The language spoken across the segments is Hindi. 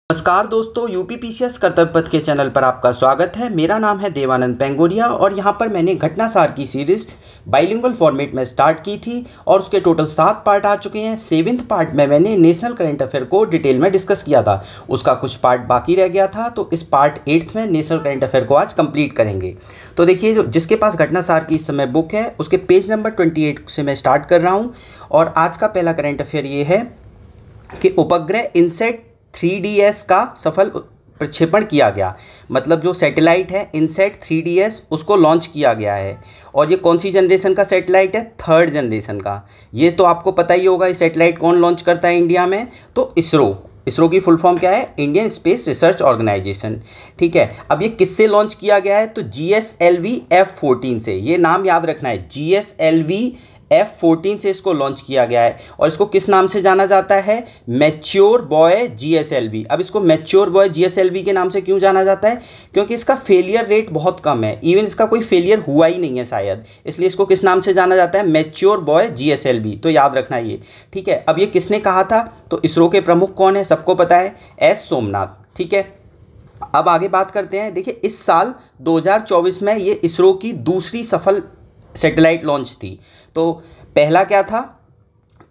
नमस्कार दोस्तों, यूपीपीसीएस कर्तव्य पथ के चैनल पर आपका स्वागत है। मेरा नाम है देवानंद पेंगोरिया और यहाँ पर मैंने घटनासार की सीरीज़ बाइलिंगुअल फॉर्मेट में स्टार्ट की थी और उसके टोटल 7 पार्ट आ चुके हैं। 7वें पार्ट में मैंने नेशनल करंट अफेयर को डिटेल में डिस्कस किया था, उसका कुछ पार्ट बाकी रह गया था, तो इस पार्ट 8 में नेशनल करंट अफेयर को आज कंप्लीट करेंगे। तो देखिए, जो जिसके पास घटनासार की इस समय बुक है उसके पेज नंबर 28 से मैं स्टार्ट कर रहा हूँ। और आज का पहला करंट अफेयर ये है कि उपग्रह इनसेट 3DS का सफल प्रक्षेपण किया गया। मतलब जो सैटेलाइट है इनसेट 3DS उसको लॉन्च किया गया है। और ये कौन सी जनरेशन का सैटेलाइट है? 3rd जनरेशन का। ये तो आपको पता ही होगा, ये सैटेलाइट कौन लॉन्च करता है इंडिया में? तो इसरो की फुल फॉर्म क्या है? Indian Space Research Organisation. ठीक है, अब ये किससे लॉन्च किया गया है? तो GSLV F-14 से। ये नाम याद रखना है, GSLV F-14 से इसको लॉन्च किया गया है। और इसको किस नाम से जाना जाता है? Mature boy GSLV। अब इसको मैच्योर बॉय GSLV के नाम से क्यों जाना जाता है? क्योंकि इसका फेलियर रेट बहुत कम है, इवन इसका कोई फेलियर हुआ ही नहीं है शायद, इसलिए इसको किस नाम से जाना जाता है? Mature boy GSLV। तो याद रखना ये। ठीक है, अब ये किसने कहा था? तो इसरो के प्रमुख कौन है? सबको पता है, एस सोमनाथ। ठीक है, अब आगे बात करते हैं। देखिए, इस साल 2024 में ये इसरो की दूसरी सफल सैटेलाइट लॉन्च थी। तो पहला क्या था?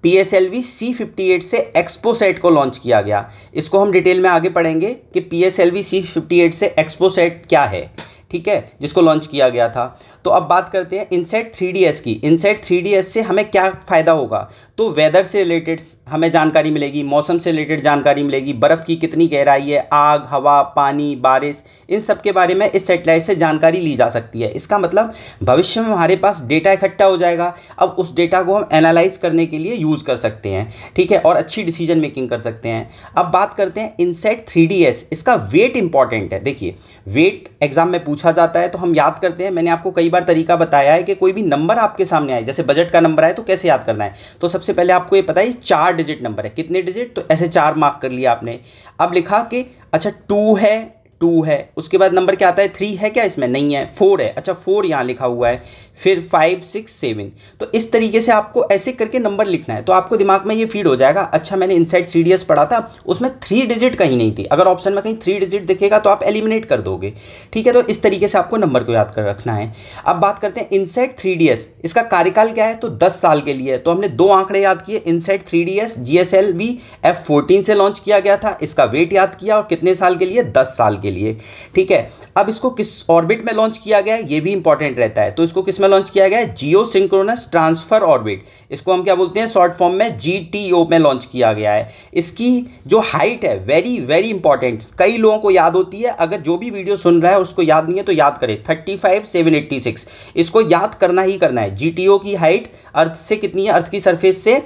PSLV C-58 से एक्सपोसैट को लॉन्च किया गया। इसको हम डिटेल में आगे पढ़ेंगे कि PSLV C-58 से एक्सपोसैट क्या है। ठीक है, जिसको लॉन्च किया गया था। तो अब बात करते हैं इनसेट 3DS की। इनसेट 3DS से हमें क्या फ़ायदा होगा? तो वेदर से रिलेटेड हमें जानकारी मिलेगी, मौसम से रिलेटेड जानकारी मिलेगी, बर्फ़ की कितनी गहराई है, आग, हवा, पानी, बारिश, इन सब के बारे में इस सैटेलाइट से जानकारी ली जा सकती है। इसका मतलब भविष्य में हमारे पास डेटा इकट्ठा हो जाएगा। अब उस डेटा को हम एनालाइज करने के लिए यूज़ कर सकते हैं। ठीक है, और अच्छी डिसीजन मेकिंग कर सकते हैं। अब बात करते हैं इनसेट 3DS। इसका वेट इंपॉर्टेंट है। देखिए, वेट एग्जाम में पूछा जाता है, तो हम याद करते हैं। मैंने आपको कई बार तरीका बताया है कि कोई भी नंबर आपके सामने आए, जैसे बजट का नंबर आए, तो कैसे याद करना है? तो सबसे पहले आपको ये पता है 4 डिजिट नंबर है। कितने डिजिट? तो ऐसे 4 मार्क कर लिया आपने। अब लिखा कि अच्छा 2 है, उसके बाद नंबर क्या आता है? 3 है क्या इसमें? नहीं है। 4 है, अच्छा 4 यहाँ लिखा हुआ है, फिर 5 6 7। तो इस तरीके से आपको ऐसे करके नंबर लिखना है, तो आपको दिमाग में ये फीड हो जाएगा, अच्छा मैंने इनसाइड 3DS पढ़ा था, उसमें 3 डिजिट कहीं नहीं थी। अगर ऑप्शन में कहीं 3 डिजिट दिखेगा तो आप एलिमिनेट कर दोगे। ठीक है, तो इस तरीके से आपको नंबर को याद कर रखना है। अब बात करते हैं इनसाइड 3DS। इसका कार्यकाल क्या है? तो 10 साल के लिए। तो हमने 2 आंकड़े याद किए। इनसाइड 3DS GSLV F-14 से लॉन्च किया गया था, इसका वेट याद किया, और कितने साल के लिए? 10 साल के लिए। ठीक है, अब इसको किस ऑर्बिट में लॉन्च किया गया है? ये भी इंपॉर्टेंट रहता है। तो इसको किस में लॉन्च किया गया है? जियो सिंक्रोनस ट्रांसफर ऑर्बिट। इसको हम क्या बोलते हैं? शॉर्ट फॉर्म में GTO में लॉन्च किया गया है। इसकी जो हाइट है, वेरी वेरी इंपॉर्टेंट, कई लोगों को याद होती है। अगर जो भी वीडियो सुन रहा है उसको याद नहीं है तो याद करें, 35,786। इसको याद करना ही करना है। GTO की हाइट अर्थ से कितनी है? अर्थ की सरफेस से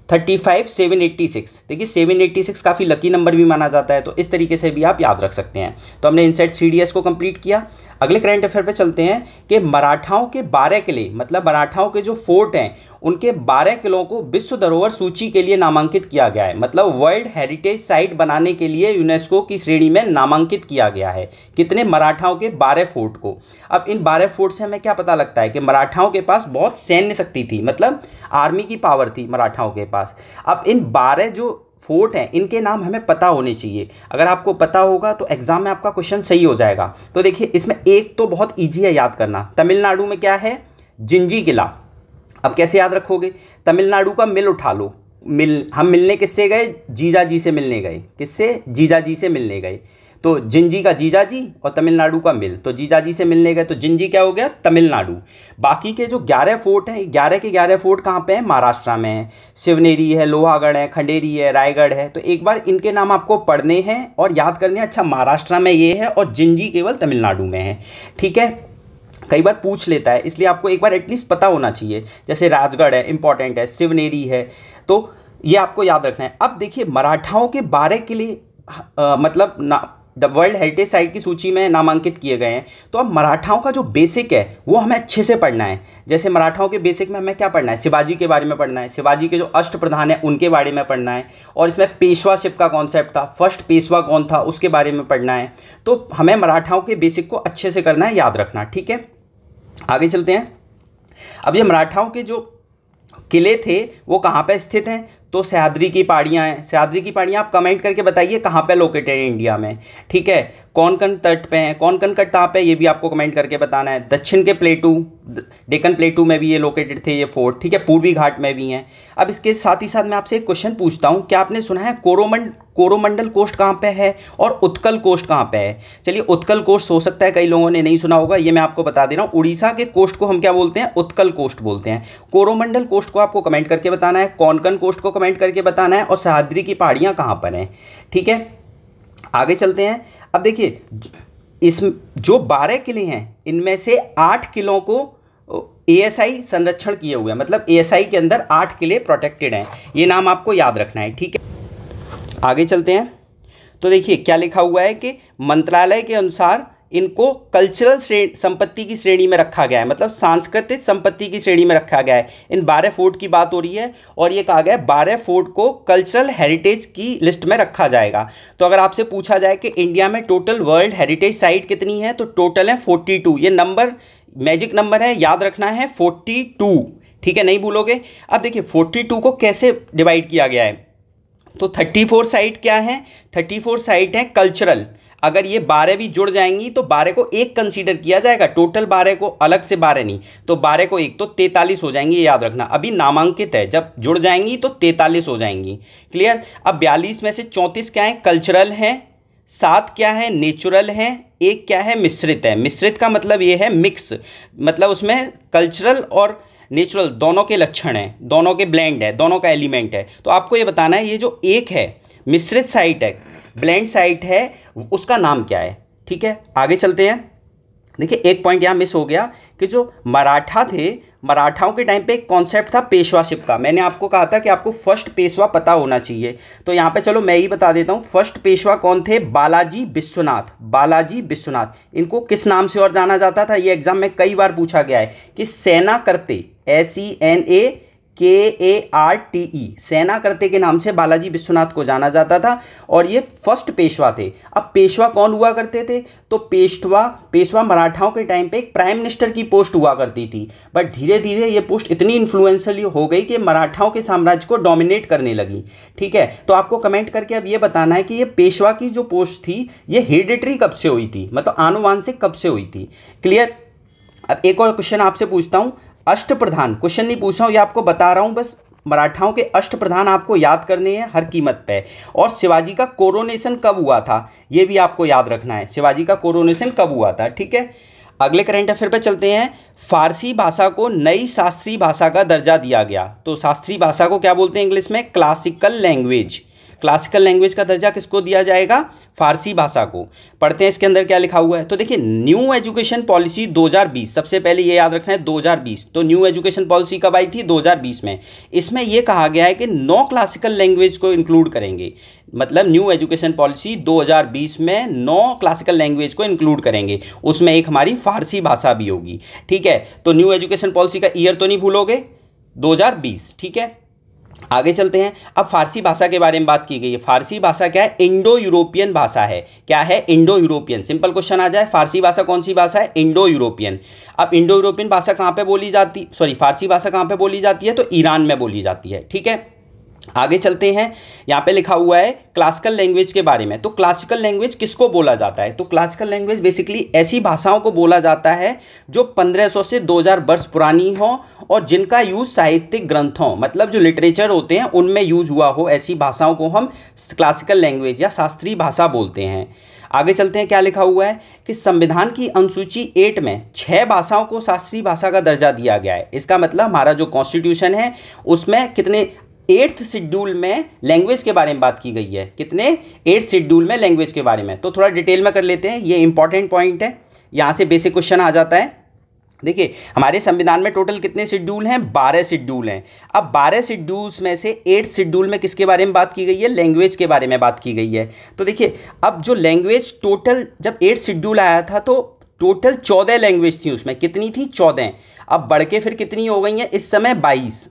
35,786। देखिए 786 काफ़ी लकी नंबर भी माना जाता है, तो इस तरीके से भी आप याद रख सकते हैं। तो हमने इनसाइड 3DS को कंप्लीट किया। अगले करंट अफेयर पे चलते हैं कि मराठाओं के 12 किले, मतलब मराठाओं के जो फोर्ट हैं उनके 12 किलों को विश्व धरोहर सूची के लिए नामांकित किया गया है। मतलब वर्ल्ड हेरिटेज साइट बनाने के लिए यूनेस्को की श्रेणी में नामांकित किया गया है। कितने? मराठाओं के 12 फोर्ट को। अब इन 12 फोर्ट से हमें क्या पता लगता है कि मराठाओं के पास बहुत सैन्य शक्ति थी, मतलब आर्मी की पावर थी मराठाओं के पास। अब इन 12 जो फोर्ट हैं इनके नाम हमें पता होने चाहिए। अगर आपको पता होगा तो एग्जाम में आपका क्वेश्चन सही हो जाएगा। तो देखिए, इसमें एक तो बहुत इजी है याद करना। तमिलनाडु में क्या है? जिंजी किला। अब कैसे याद रखोगे? तमिलनाडु का मिल उठा लो। हम मिलने किससे गए? जीजा जी से मिलने गए। किससे? जीजा जी से मिलने गए। तो जिंजी का जीजा जी और तमिलनाडु का मिल, तो जीजा जी से मिलने गए, तो जिंजी क्या हो गया? तमिलनाडु। बाकी के जो 11 फोर्ट हैं, 11 के 11 फोर्ट कहाँ पे हैं? महाराष्ट्र में है। शिवनेरी है, लोहागढ़ है, खंडेरी है, रायगढ़ है। तो एक बार इनके नाम आपको पढ़ने हैं और याद करने हैं। अच्छा, महाराष्ट्र में ये है और जिंजी केवल तमिलनाडु में है। ठीक है, कई बार पूछ लेता है, इसलिए आपको एक बार एटलीस्ट पता होना चाहिए। जैसे राजगढ़ है, इंपॉर्टेंट है, शिवनेरी है, तो ये आपको याद रखना है। अब देखिए, मराठाओं के 12 किले मतलब वर्ल्ड हेरिटेज साइट की सूची में नामांकित किए गए हैं। तो अब मराठाओं का जो बेसिक है वो हमें अच्छे से पढ़ना है। जैसे मराठाओं के बेसिक में हमें क्या पढ़ना है? शिवाजी के बारे में पढ़ना है, शिवाजी के जो अष्ट प्रधान हैं उनके बारे में पढ़ना है, और इसमें पेशवाशिप का कॉन्सेप्ट था, फर्स्ट पेशवा कौन था उसके बारे में पढ़ना है। तो हमें मराठाओं के बेसिक को अच्छे से करना है, याद रखना। ठीक है, आगे चलते हैं। अब ये मराठाओं के जो किले थे वो कहाँ पे स्थित हैं? तो सह्याद्री की पहाड़ियाँ हैं। सह्याद्री की पहाड़ियाँ आप कमेंट करके बताइए कहाँ पे लोकेटेड है इंडिया में, ठीक है। कोंकण तट पे हैं, कोंकण तट कहाँ पे है ये भी आपको कमेंट करके बताना है। दक्षिण के प्लेटू, डेक्कन प्लेटू में भी ये लोकेटेड थे ये फोर्ट, ठीक है। पूर्वी घाट में भी हैं। अब इसके साथ ही साथ मैं आपसे एक क्वेश्चन पूछता हूँ, क्या आपने सुना है कोरोमंडल कोस्ट कहाँ पे है और उत्कल कोस्ट कहाँ पे है? चलिए, उत्कल कोस्ट हो सकता है कई लोगों ने नहीं सुना होगा, ये मैं आपको बता दे रहा हूँ। उड़ीसा के कोस्ट को हम क्या बोलते हैं? उत्कल कोस्ट बोलते हैं। कोरोमंडल कोस्ट को आपको कमेंट करके बताना है, कोंकण कोस्ट को कमेंट करके बताना है, और सह्याद्री की पहाड़ियाँ कहाँ पर हैं, ठीक है। आगे चलते हैं। अब देखिए, इस जो 12 किले हैं इनमें से 8 किलों को एएसआई संरक्षण किए हुए हैं, मतलब एएसआई के अंदर 8 किले प्रोटेक्टेड हैं। ये नाम आपको याद रखना है, ठीक है। आगे चलते हैं। तो देखिए क्या लिखा हुआ है कि मंत्रालय के अनुसार इनको कल्चरल संपत्ति की श्रेणी में रखा गया है, मतलब सांस्कृतिक संपत्ति की श्रेणी में रखा गया है। इन 12 फोर्ट की बात हो रही है और ये कहा गया है 12 फोर्ट को कल्चरल हेरिटेज की लिस्ट में रखा जाएगा। तो अगर आपसे पूछा जाए कि इंडिया में टोटल वर्ल्ड हेरिटेज साइट कितनी है, तो टोटल है 42। ये नंबर मैजिक नंबर है, याद रखना है 42, ठीक है, नहीं भूलोगे। अब देखिए 42 को कैसे डिवाइड किया गया है, तो 34 साइट क्या है? 34 साइट है कल्चरल। अगर ये 12 भी जुड़ जाएंगी तो 12 को एक कंसीडर किया जाएगा, टोटल 12 को अलग से 12 नहीं, तो 12 को एक, तो 43 हो जाएंगी, ये याद रखना। अभी नामांकित है, जब जुड़ जाएंगी तो 43 हो जाएंगी, क्लियर। अब 42 में से 34 क्या है? कल्चरल है, 7 क्या है? नेचुरल है, 1 क्या है? मिश्रित है। मिश्रित का मतलब ये है मिक्स, मतलब उसमें कल्चरल और नेचुरल दोनों के लक्षण हैं, दोनों के ब्लेंड है, दोनों का एलिमेंट है। तो आपको ये बताना है ये जो एक है मिश्रित साइट है, ब्लेंड साइट है, उसका नाम क्या है, ठीक है। आगे चलते हैं। देखिए एक पॉइंट यहाँ मिस हो गया कि जो मराठा थे, मराठाओं के टाइम पे एक कॉन्सेप्ट था पेशवाशिप का। मैंने आपको कहा था कि आपको फर्स्ट पेशवा पता होना चाहिए, तो यहाँ पे चलो मैं ही बता देता हूँ। फर्स्ट पेशवा कौन थे? बालाजी विश्वनाथ। बालाजी विश्वनाथ। इनको किस नाम से और जाना जाता था? ये एग्जाम में कई बार पूछा गया है कि सेना करते, SENAKARTE, सेना करते के नाम से बालाजी विश्वनाथ को जाना जाता था और ये फर्स्ट पेशवा थे। अब पेशवा कौन हुआ करते थे? तो पेशवा मराठाओं के टाइम पे एक प्राइम मिनिस्टर की पोस्ट हुआ करती थी, बट धीरे धीरे ये पोस्ट इतनी इन्फ्लुएंशियल हो गई कि मराठाओं के साम्राज्य को डोमिनेट करने लगी, ठीक है। तो आपको कमेंट करके अब ये बताना है कि ये पेशवा की जो पोस्ट थी ये हेरिडिटरी कब से हुई थी, मतलब आनुवांशिक कब से हुई थी, क्लियर। अब एक और क्वेश्चन आपसे पूछता हूँ, अष्टप्रधान, क्वेश्चन नहीं पूछ रहा हूँ, ये आपको बता रहा हूँ बस, मराठाओं के अष्टप्रधान आपको याद करने हैं हर कीमत पे। और शिवाजी का कोरोनेशन कब हुआ था ये भी आपको याद रखना है, शिवाजी का कोरोनेशन कब हुआ था, ठीक है। अगले करंट अफेयर पे चलते हैं। फारसी भाषा को नई शास्त्रीय भाषा का दर्जा दिया गया। तो शास्त्रीय भाषा को क्या बोलते हैं इंग्लिश में? Classical language. क्लासिकल लैंग्वेज का दर्जा किसको दिया जाएगा? फारसी भाषा को। पढ़ते हैं इसके अंदर क्या लिखा हुआ है। तो देखिए न्यू एजुकेशन पॉलिसी 2020, सबसे पहले ये याद रखना है 2020। तो न्यू एजुकेशन पॉलिसी कब आई थी? 2020 में। इसमें यह कहा गया है कि 9 क्लासिकल लैंग्वेज को इंक्लूड करेंगे, मतलब न्यू एजुकेशन पॉलिसी 2020 में 9 क्लासिकल लैंग्वेज को इंक्लूड करेंगे, उसमें एक हमारी फारसी भाषा भी होगी, ठीक है। तो न्यू एजुकेशन पॉलिसी का ईयर तो नहीं भूलोगे, 2020, ठीक है। आगे चलते हैं। अब फारसी भाषा के बारे में बात की गई है। फारसी भाषा क्या है? इंडो यूरोपियन भाषा है। क्या है? Indo European. सिंपल क्वेश्चन आ जाए, फारसी भाषा कौन सी भाषा है? Indo European. अब इंडो यूरोपियन भाषा कहाँ पे बोली जाती, सॉरी फारसी भाषा कहाँ पे बोली जाती है? तो ईरान में बोली जाती है, ठीक है। आगे चलते हैं। यहाँ पे लिखा हुआ है क्लासिकल लैंग्वेज के बारे में। तो क्लासिकल लैंग्वेज किसको बोला जाता है? तो क्लासिकल लैंग्वेज बेसिकली ऐसी भाषाओं को बोला जाता है जो 1500 से 2000 वर्ष पुरानी हो और जिनका यूज साहित्यिक ग्रंथों, मतलब जो लिटरेचर होते हैं उनमें यूज हुआ हो, ऐसी भाषाओं को हम क्लासिकल लैंग्वेज या शास्त्रीय भाषा बोलते हैं। आगे चलते हैं। क्या लिखा हुआ है कि संविधान की अनुसूची 8 में 6 भाषाओं को शास्त्रीय भाषा का दर्जा दिया गया है। इसका मतलब हमारा जो कॉन्स्टिट्यूशन है उसमें कितने 8th शेड्यूल में लैंग्वेज के बारे में बात की गई है। कितने? 8th शेड्यूल में लैंग्वेज के बारे में। तो थोड़ा डिटेल में कर लेते हैं, ये इंपॉर्टेंट पॉइंट है, यहाँ से बेसिक क्वेश्चन आ जाता है। देखिए हमारे संविधान में टोटल कितने शेड्यूल हैं? 12 शेड्यूल हैं। अब 12 शेड्यूल्स में से 8th शेड्यूल में किसके बारे में बात की गई है? लैंग्वेज के बारे में बात की गई है। तो देखिए अब जो लैंग्वेज टोटल, जब 8th शेड्यूल आया था तो टोटल 14 लैंग्वेज थी उसमें। कितनी थी? 14। अब बढ़ के फिर कितनी हो गई हैं इस समय? 22,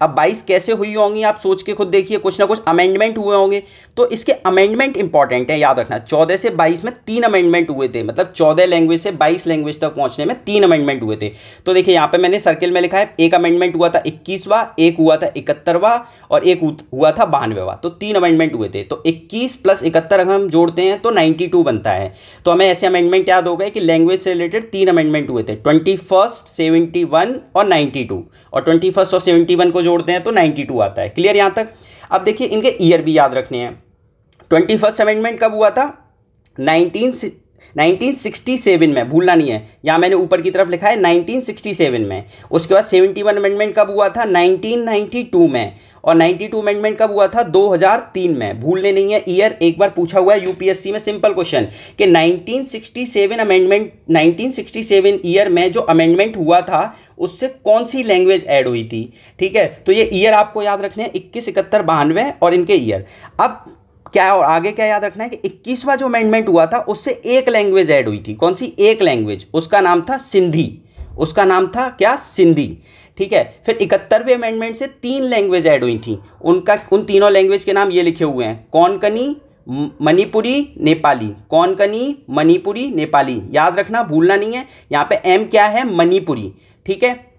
अब 22 कैसे हुई होंगी आप सोच के खुद देखिए, कुछ ना कुछ अमेंडमेंट हुए होंगे, तो इसके अमेंडमेंट इंपॉर्टेंट है, याद रखना। 14 से 22 में 3 अमेंडमेंट हुए थे, मतलब 14 लैंग्वेज से 22 लैंग्वेज तक पहुंचने में 3 अमेंडमेंट हुए थे। तो देखिए यहाँ पे मैंने सर्किल में लिखा है, एक अमेंडमेंट हुआ था 21वां, एक हुआ था 71वां और एक हुआ था 92वां, तो 3 अमेंडमेंट हुए थे। तो 21 + 71 अगर हम जोड़ते हैं तो 92 बनता है। तो हमें ऐसे अमेंडमेंट याद हो गए कि लैंग्वेज से रिलेटेड 3 अमेंडमेंट हुए थे, 21, 71 और 92, और 21 और 71 को जोड़ते हैं तो 92 आता है। क्लियर यहाँ तक? अब देखिए इनके ईयर भी याद रखने हैं। 21st अमेंडमेंट कब हुआ था? 1967 में, भूलना नहीं है, यहाँ मैंने ऊपर की तरफ लिखा है 1967 में। उसके बाद 71 अमेंडमेंट कब हुआ था? 1992 में। और 92 अमेंडमेंट कब हुआ था? 2003 में। भूलने नहीं है ईयर, एक बार पूछा हुआ है यूपीएससी में सिंपल क्वेश्चन कि 1967 अमेंडमेंट, 1967 ईयर में जो अमेंडमेंट हुआ था उससे कौन सी लैंग्वेज ऐड हुई थी। ठीक है, तो ये ईयर आपको याद रखने हैं, 21, 71, 92 और इनके ईयर। अब क्या और आगे क्या याद रखना है कि 21वां जो अमेंडमेंट हुआ था उससे एक लैंग्वेज ऐड हुई थी। कौन सी एक लैंग्वेज? उसका नाम था सिंधी। उसका नाम था क्या? सिंधी। ठीक है, फिर 71वें अमेंडमेंट से 3 लैंग्वेज ऐड हुई थी। उन तीनों लैंग्वेज के नाम ये लिखे हुए हैं, कोंकणी, मणिपुरी, नेपाली। कोंकणी, मणिपुरी, नेपाली, याद रखना, भूलना नहीं है। यहाँ पे एम क्या है? मणिपुरी। ठीक है,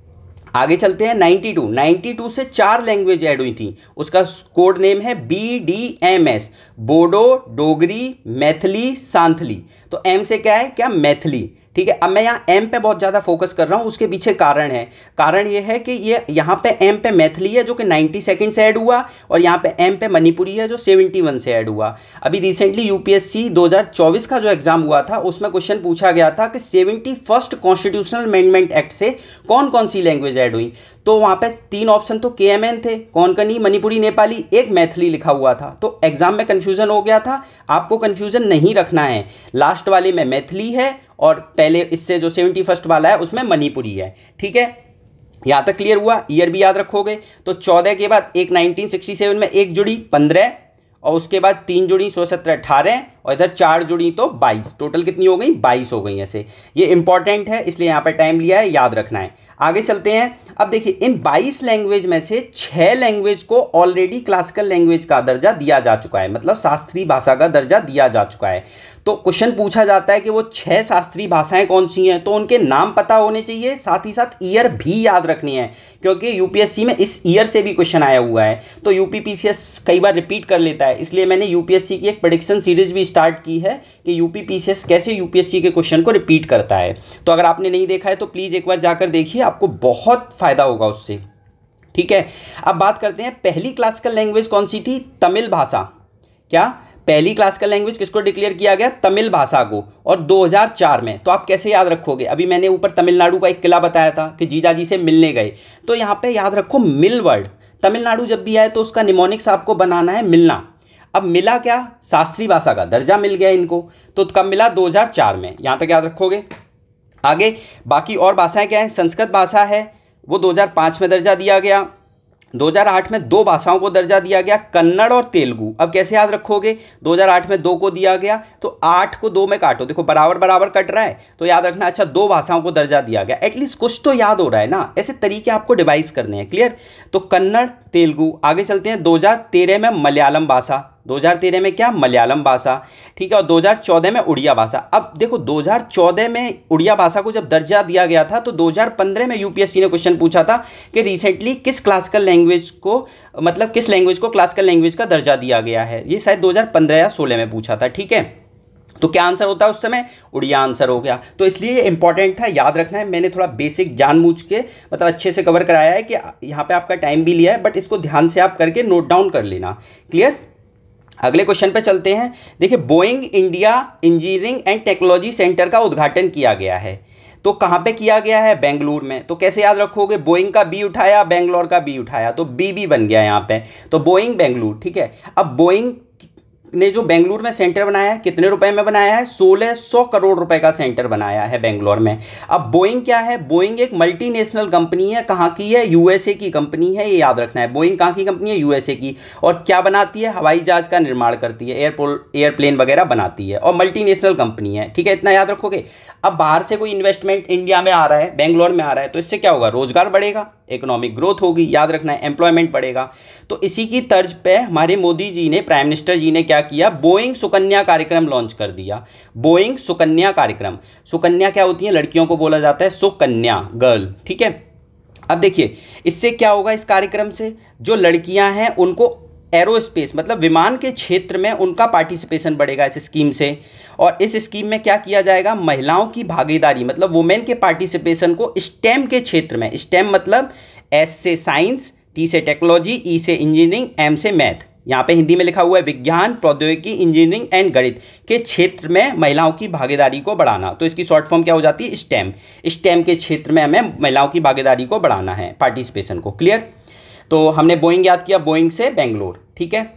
आगे चलते हैं। 92 से 4 लैंग्वेज ऐड हुई थी। उसका कोड नेम है BDMS, बोडो, डोगरी, मैथिली, सांथली। तो एम से क्या है? क्या? मैथिली। ठीक है, अब मैं यहाँ एम पे बहुत ज़्यादा फोकस कर रहा हूँ, उसके पीछे कारण है। कारण ये है कि ये यहाँ पे एम पे मैथिली है जो कि 92 से ऐड हुआ, और यहाँ पे एम पे मणिपुरी है जो 71 से ऐड हुआ। अभी रिसेंटली यूपीएससी 2024 का जो एग्जाम हुआ था उसमें क्वेश्चन पूछा गया था कि 71st कॉन्स्टिट्यूशनल अमेंडमेंट एक्ट से कौन कौन सी लैंग्वेज ऐड हुई। तो वहाँ पे 3 ऑप्शन तो KMN थे, कोंकणी, मणिपुरी, नेपाली, एक मैथिली लिखा हुआ था। तो एग्जाम में कन्फ्यूज़न हो गया था, आपको कन्फ्यूज़न नहीं रखना है। लास्ट वाले में मैथिली है और पहले इससे जो 71st वाला है उसमें मणिपुरी है। ठीक है, यहाँ तक क्लियर हुआ? ईयर भी याद रखोगे। तो 14 के बाद एक 1967 में एक जुड़ी 15, और उसके बाद 3 जुड़ी 16, 17, 18, और इधर 4 जुड़ी तो 22। टोटल कितनी हो गई? 22 हो गई। ऐसे ये इंपॉर्टेंट है, इसलिए यहाँ पे टाइम लिया है, याद रखना है। आगे चलते हैं। अब देखिए इन 22 लैंग्वेज में से 6 लैंग्वेज को ऑलरेडी क्लासिकल लैंग्वेज का दर्जा दिया जा चुका है, मतलब शास्त्रीय भाषा का दर्जा दिया जा चुका है। तो क्वेश्चन पूछा जाता है कि वो 6 शास्त्रीय भाषाएं कौन सी हैं, तो उनके नाम पता होने चाहिए, साथ ही साथ ईयर भी याद रखनी है, क्योंकि यूपीएससी में इस ईयर से भी क्वेश्चन आया हुआ है। तो यूपीपीसीएस कई बार रिपीट कर लेता है, इसलिए मैंने यूपीएससी की एक प्रेडिक्शन सीरीज भी स्टार्ट की है कि यूपीपीसीएस कैसे यूपीएससी के क्वेश्चन को रिपीट करता है। तो अगर आपने नहीं देखा है तो प्लीज़ एक बार जाकर देखिए, आपको बहुत फ़ायदा होगा उससे। ठीक है, अब बात करते हैं पहली क्लासिकल लैंग्वेज कौन सी थी? तमिल भाषा। क्या? पहली क्लासिकल लैंग्वेज किसको डिक्लेयर किया गया? तमिल भाषा को, और 2004 में। तो आप कैसे याद रखोगे? अभी मैंने ऊपर तमिलनाडु का एक किला बताया था कि जीजाजी से मिलने गए, तो यहाँ पे याद रखो मिल वर्ड। तमिलनाडु जब भी आए तो उसका निमोनिक्स आपको बनाना है मिलना। अब मिला क्या? शास्त्रीय भाषा का दर्जा मिल गया इनको। तो कब मिला? 2004 में। यहाँ तक याद रखोगे। आगे बाकी और भाषाएं क्या हैं? संस्कृत भाषा है, वो 2005 में दर्जा दिया गया। 2008 में 2 भाषाओं को दर्जा दिया गया, कन्नड़ और तेलुगु। अब कैसे याद रखोगे? 2008 में 2 को दिया गया, तो 8 को 2 में काटो, देखो बराबर बराबर कट रहा है, तो याद रखना। अच्छा, 2 भाषाओं को दर्जा दिया गया, एटलीस्ट कुछ तो याद हो रहा है ना। ऐसे तरीके आपको डिवाइस करने हैं। क्लियर? तो कन्नड़, तेलुगु। आगे चलते हैं। 2013 में मलयालम भाषा। 2013 में क्या? मलयालम भाषा। ठीक है, और 2014 में उड़िया भाषा। अब देखो 2014 में उड़िया भाषा को जब दर्जा दिया गया था, तो 2015 में यूपीएससी ने क्वेश्चन पूछा था कि रिसेंटली किस क्लासिकल लैंग्वेज को, मतलब किस लैंग्वेज को क्लासिकल लैंग्वेज का दर्जा दिया गया है। ये शायद 2015 या 16 में पूछा था। ठीक है, तो क्या आंसर होता है उस समय? उड़िया आंसर हो गया। तो इसलिए ये इंपॉर्टेंट था, याद रखना है। मैंने थोड़ा बेसिक जानबूझ के मतलब अच्छे से कवर कराया है कि यहाँ पे आपका टाइम भी लिया है, बट इसको ध्यान से आप करके नोट डाउन कर लेना। क्लियर? अगले क्वेश्चन पे चलते हैं। देखिए, Boeing India engineering and technology centre का उद्घाटन किया गया है, तो कहाँ पे किया गया है? बेंगलुरु में। तो कैसे याद रखोगे? बोइंग का बी उठाया, बेंगलोर का बी उठाया, तो बी बन गया यहाँ पे। तो बोइंग बेंगलुरु। ठीक है, अब बोइंग ने जो बेंगलुरु में सेंटर बनाया है, कितने रुपए में बनाया है? 1600 करोड़ रुपए का सेंटर बनाया है बेंगलोर में। अब बोइंग क्या है? बोइंग एक मल्टीनेशनल कंपनी है। कहाँ की है? यूएसए की कंपनी है, ये याद रखना है। बोइंग कहाँ की कंपनी है? यूएसए की। और क्या बनाती है? हवाई जहाज का निर्माण करती है, एयरप्लेन वगैरह बनाती है, और मल्टीनेशनल कंपनी है। ठीक है, इतना याद रखोगे। अब बाहर से कोई इन्वेस्टमेंट इंडिया में आ रहा है, बेंगलोर में आ रहा है, तो इससे क्या होगा? रोजगार बढ़ेगा, इकोनॉमिक ग्रोथ होगी, याद रखना है, एम्प्लॉयमेंट बढ़ेगा। तो इसी की तर्ज पे हमारे मोदी जी ने, प्राइम मिनिस्टर जी ने क्या किया, बोइंग सुकन्या कार्यक्रम लॉन्च कर दिया। बोइंग सुकन्या कार्यक्रम, सुकन्या क्या होती है, लड़कियों को बोला जाता है सुकन्या, गर्ल, ठीक है। अब देखिए इससे क्या होगा, इस कार्यक्रम से जो लड़कियां हैं उनको एरोस्पेस मतलब विमान के क्षेत्र में उनका पार्टिसिपेशन बढ़ेगा इस स्कीम से। और इस स्कीम में क्या किया जाएगा, महिलाओं की भागीदारी मतलब वुमेन के पार्टिसिपेशन को स्टेम के क्षेत्र में, स्टेम मतलब एस से साइंस, टी से टेक्नोलॉजी, ई से इंजीनियरिंग, एम से मैथ, यहाँ पे हिंदी में लिखा हुआ है विज्ञान, प्रौद्योगिकी, इंजीनियरिंग एंड गणित के क्षेत्र में महिलाओं की भागीदारी को बढ़ाना। तो इसकी शॉर्ट फॉर्म क्या हो जाती है, स्टेम। स्टेम के क्षेत्र में हमें महिलाओं की भागीदारी को बढ़ाना है, पार्टिसिपेशन को। क्लियर। तो हमने बोइंग याद किया, बोइंग से बेंगलोर, ठीक है।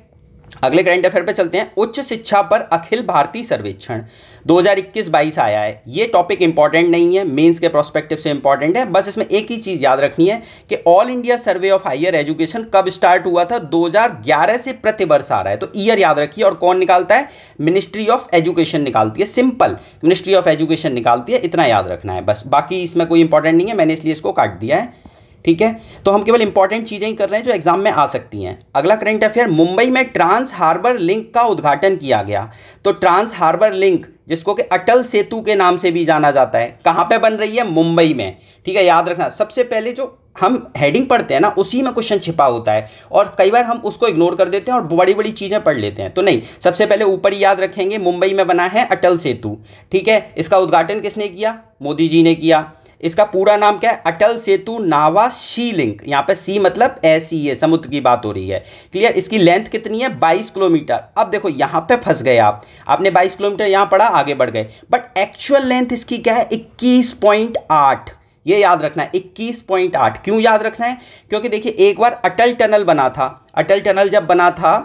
अगले करंट अफेयर पे चलते हैं। उच्च शिक्षा पर अखिल भारतीय सर्वेक्षण 2021-22 आया है। ये टॉपिक इंपॉर्टेंट नहीं है, मेंस के प्रोस्पेक्टिव से इंपॉर्टेंट है। बस इसमें एक ही चीज़ याद रखनी है कि All India Survey of Higher Education कब स्टार्ट हुआ था, 2011 से प्रतिवर्ष आ रहा है। तो ईयर याद रखिए। और कौन निकालता है, मिनिस्ट्री ऑफ एजुकेशन निकालती है, सिंपल, मिनिस्ट्री ऑफ एजुकेशन निकालती है, इतना याद रखना है बस। बाकी इसमें कोई इंपॉर्टेंट नहीं है, मैंने इसलिए इसको काट दिया है, ठीक है। तो हम केवल इंपॉर्टेंट चीज़ें ही कर रहे हैं जो एग्जाम में आ सकती हैं। अगला करंट अफेयर, मुंबई में ट्रांस हार्बर लिंक का उद्घाटन किया गया। तो ट्रांस हार्बर लिंक जिसको कि अटल सेतु के नाम से भी जाना जाता है, कहाँ पे बन रही है, मुंबई में, ठीक है। याद रखना, सबसे पहले जो हम हेडिंग पढ़ते हैं ना उसी में क्वेश्चन छिपा होता है और कई बार हम उसको इग्नोर कर देते हैं और बड़ी बड़ी चीज़ें पढ़ लेते हैं। तो नहीं, सबसे पहले ऊपर ही याद रखेंगे मुंबई में बना है अटल सेतु, ठीक है। इसका उद्घाटन किसने किया, मोदी जी ने किया। इसका पूरा नाम क्या है, अटल सेतु नावा सी लिंक, यहाँ पे सी मतलब ऐसी है, समुद्र की बात हो रही है। क्लियर। इसकी लेंथ कितनी है, 22 किलोमीटर। अब देखो यहाँ पे फंस गए आपने 22 किलोमीटर यहाँ पढ़ा, आगे बढ़ गए, बट एक्चुअल लेंथ इसकी क्या है, 21.8। ये याद रखना है, 21.8। क्यों याद रखना है, क्योंकि देखिए एक बार अटल टनल बना था, अटल टनल जब बना था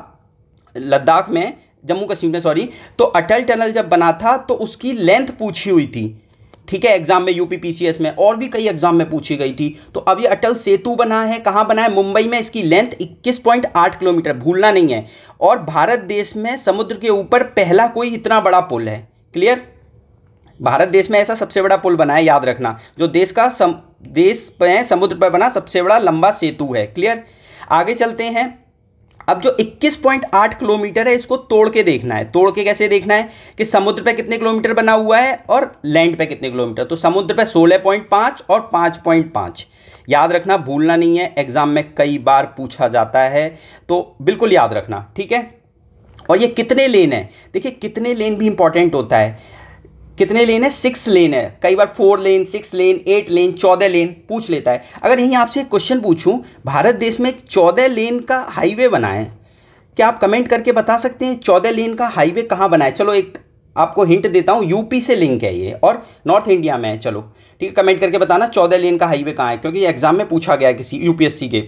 लद्दाख में, जम्मू कश्मीर में सॉरी, तो अटल टनल जब बना था तो उसकी लेंथ पूछी हुई थी, ठीक है, एग्जाम में, यूपी पीसीएस में, और भी कई एग्जाम में पूछी गई थी। तो अब ये अटल सेतु बना है, कहाँ बना है, मुंबई में। इसकी लेंथ 21.8 किलोमीटर, भूलना नहीं है। और भारत देश में समुद्र के ऊपर पहला कोई इतना बड़ा पुल है। क्लियर। भारत देश में ऐसा सबसे बड़ा पुल बना है, याद रखना, जो देश में समुद्र पर बना सबसे बड़ा लंबा सेतु है। क्लियर। आगे चलते हैं। अब जो 21.8 किलोमीटर है इसको तोड़ के देखना है। तोड़ के कैसे देखना है कि समुद्र पे कितने किलोमीटर बना हुआ है और लैंड पे कितने किलोमीटर। तो समुद्र पे 16.5 और 5.5 याद रखना, भूलना नहीं है, एग्जाम में कई बार पूछा जाता है, तो बिल्कुल याद रखना, ठीक है। और ये कितने लेन है, देखिए कितने लेन भी इंपॉर्टेंट होता है। कितने लेन है, 6 लेन है, कई बार 4 लेन, 6 लेन, 8 लेन, 14 लेन पूछ लेता है। अगर यहीं आपसे एक क्वेश्चन पूछूं, भारत देश में 14 लेन का हाईवे बना है, क्या आप कमेंट करके बता सकते हैं 14 लेन का हाईवे कहाँ बना है? चलो एक आपको हिंट देता हूँ, यूपी से लिंक है ये और नॉर्थ इंडिया में है। चलो ठीक है, कमेंट करके बताना 14 लेन का हाईवे कहाँ है, क्योंकि ये एग्जाम में पूछा गया किसी यूपीएससी के।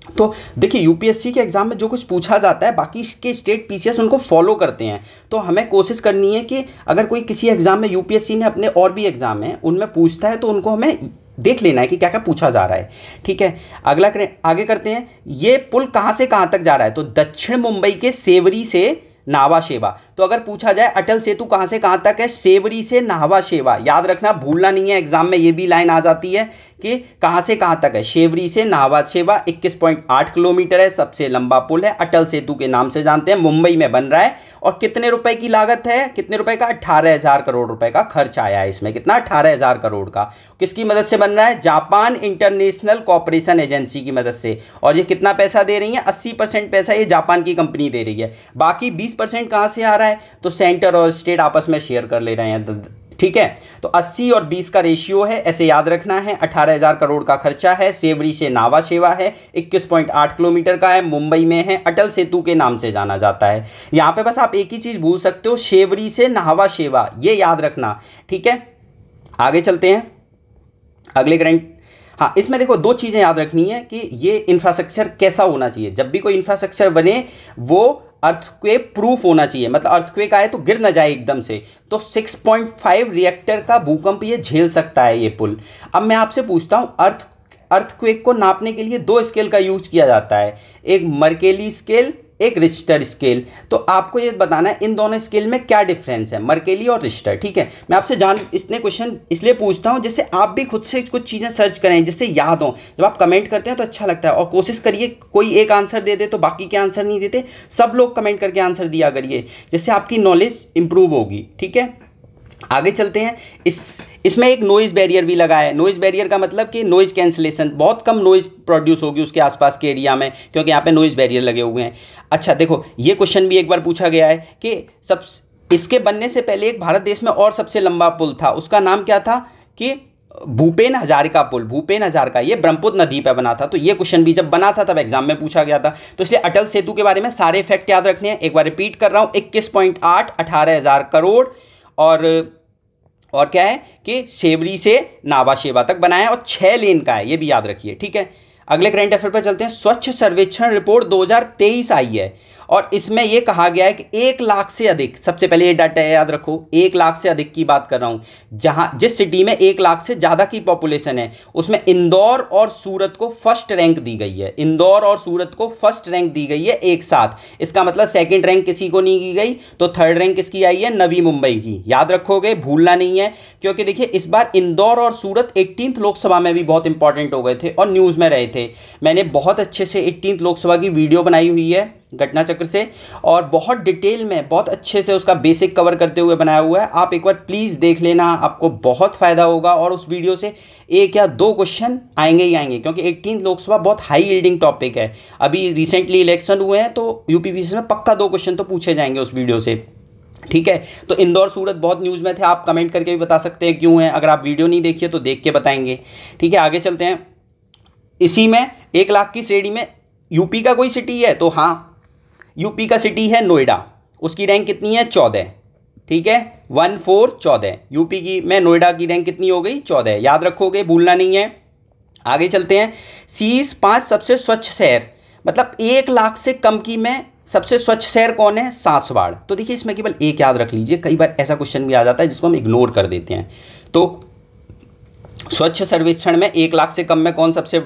तो देखिए यूपीएससी के एग्जाम में जो कुछ पूछा जाता है बाकी के स्टेट पीसीएस उनको फॉलो करते हैं। तो हमें कोशिश करनी है कि अगर कोई किसी एग्जाम में यूपीएससी ने अपने और भी एग्जाम है उनमें पूछता है तो उनको हमें देख लेना है कि क्या क्या पूछा जा रहा है, ठीक है। अगला करें, आगे करते हैं। ये पुल कहाँ से कहाँ तक जा रहा है? तो दक्षिण मुंबई के सेवरी से नावा शेवा। तो अगर पूछा जाए अटल सेतु कहाँ से कहाँ तक है, सेवरी से नावा शेवा, याद रखना, भूलना नहीं है, एग्जाम में ये भी लाइन आ जाती है कि कहाँ से कहाँ तक है, शेवरी से नावा शेवा। 21.8 किलोमीटर है, सबसे लंबा पुल है, अटल सेतु के नाम से जानते हैं, मुंबई में बन रहा है। और कितने रुपए की लागत है, कितने रुपए का? 18,000 करोड़ रुपए का खर्च आया है इसमें। कितना? 18,000 करोड़ का। किसकी मदद से बन रहा है? जापान इंटरनेशनल कोऑपरेशन एजेंसी की मदद से। और ये कितना पैसा दे रही है? 80% पैसा ये जापान की कंपनी दे रही है, बाकी 20% कहाँ से आ रहा है? तो सेंटर और स्टेट आपस में शेयर कर ले रहे हैं, ठीक है। तो 80 और 20 का रेशियो है, ऐसे याद रखना है। 18,000 करोड़ का खर्चा है, सेवरी से नावा शेवा है, 21.8 किलोमीटर का है, मुंबई में है, अटल सेतु के नाम से जाना जाता है। यहाँ पे बस आप एक ही चीज़ भूल सकते हो, शेवरी से नावा शेवा, ये याद रखना, ठीक है। आगे चलते हैं अगले करंट। हाँ, इसमें देखो दो चीज़ें याद रखनी है कि ये इंफ्रास्ट्रक्चर कैसा होना चाहिए। जब भी कोई इंफ्रास्ट्रक्चर बने वो अर्थक्वेक प्रूफ होना चाहिए, मतलब अर्थक्वेक आए तो गिर ना जाए एकदम से। तो 6.5 रिएक्टर का भूकंप ये झेल सकता है ये पुल। अब मैं आपसे पूछता हूँ, अर्थक्वेक को नापने के लिए 2 स्केल का यूज किया जाता है, एक मर्केली स्केल एक रिश्टर स्केल। तो आपको ये बताना है इन दोनों स्केल में क्या डिफरेंस है, मर्केली और रिश्टर। ठीक है, मैं आपसे इतने क्वेश्चन इसलिए पूछता हूँ जिससे आप भी खुद से कुछ चीज़ें सर्च करें, जिससे याद हो। जब आप कमेंट करते हैं तो अच्छा लगता है, और कोशिश करिए कोई एक आंसर दे दे तो बाकी के आंसर नहीं देते, सब लोग कमेंट करके आंसर दिया करिए, जिससे आपकी नॉलेज इंप्रूव होगी। ठीक है, आगे चलते हैं। इसमें एक नॉइज़ बैरियर भी लगा है। नॉइज़ बैरियर का मतलब कि नॉइज़ कैंसिलेशन, बहुत कम नॉइज़ प्रोड्यूस होगी उसके आसपास के एरिया में, क्योंकि यहाँ पे नॉइज़ बैरियर लगे हुए हैं। अच्छा देखो, ये क्वेश्चन भी एक बार पूछा गया है कि इसके बनने से पहले एक भारत देश में और सबसे लंबा पुल था, उसका नाम क्या था? कि भूपेन हजारिका पुल, भूपेन हजारिका, ये ब्रह्मपुत्र नदी पर बना था। तो ये क्वेश्चन भी जब बना था तब एग्जाम में पूछा गया था। तो इसलिए अटल सेतु के बारे में सारे फैक्ट याद रखने हैं। एक बार रिपीट कर रहा हूँ, 21.8 18,000 करोड़, और क्या है कि शेवरी से नावा शेवा तक बनाया, और 6 लेन का है, ये भी याद रखिए। ठीक है, अगले करंट अफेयर पर चलते हैं। स्वच्छ सर्वेक्षण रिपोर्ट 2023 आई है, और इसमें यह कहा गया है कि 1 लाख से अधिक, सबसे पहले ये डाटा याद रखो, 1 लाख से अधिक की बात कर रहा हूं, जहां जिस सिटी में 1 लाख से ज़्यादा की पॉपुलेशन है उसमें इंदौर और सूरत को फर्स्ट रैंक दी गई है। इंदौर और सूरत को फर्स्ट रैंक दी गई है एक साथ। इसका मतलब सेकंड रैंक किसी को नहीं की गई, तो थर्ड रैंक किसकी आई है? नवी मुंबई की। याद रखोगे, भूलना नहीं है, क्योंकि देखिए इस बार इंदौर और सूरत 18th लोकसभा में भी बहुत इंपॉर्टेंट हो गए थे और न्यूज़ में रहे थे। मैंने बहुत अच्छे से 18th लोकसभा की वीडियो बनाई हुई है घटना चक्र से, और बहुत डिटेल में बहुत अच्छे से उसका बेसिक कवर करते हुए बनाया हुआ है। आप एक बार प्लीज़ देख लेना, आपको बहुत फ़ायदा होगा, और उस वीडियो से 1 या 2 क्वेश्चन आएंगे ही आएंगे, क्योंकि 18th लोकसभा बहुत हाई यील्डिंग टॉपिक है। अभी रिसेंटली इलेक्शन हुए हैं, तो यूपीपीसी में पक्का 2 क्वेश्चन तो पूछे जाएंगे उस वीडियो से। ठीक है, तो इंदौर सूरत बहुत न्यूज़ में थे, आप कमेंट करके भी बता सकते हैं क्यों है। अगर आप वीडियो नहीं देखिए तो देख के बताएंगे। ठीक है, आगे चलते हैं। इसी में 1 लाख की श्रेणी में यूपी का कोई सिटी है, तो हाँ, यूपी का सिटी है नोएडा, उसकी रैंक कितनी है? 14। ठीक है, 14 यूपी की में नोएडा की रैंक कितनी हो गई? 14। याद रखोगे, भूलना नहीं है। आगे चलते हैं। शीर्ष 5 सबसे स्वच्छ शहर, मतलब 1 लाख से कम की में सबसे स्वच्छ शहर कौन है? सासवाड़। तो देखिए इसमें केवल एक याद रख लीजिए, कई बार ऐसा क्वेश्चन भी आ जाता है जिसको हम इग्नोर कर देते हैं। तो स्वच्छ सर्वेक्षण में 1 लाख से कम में कौन सबसे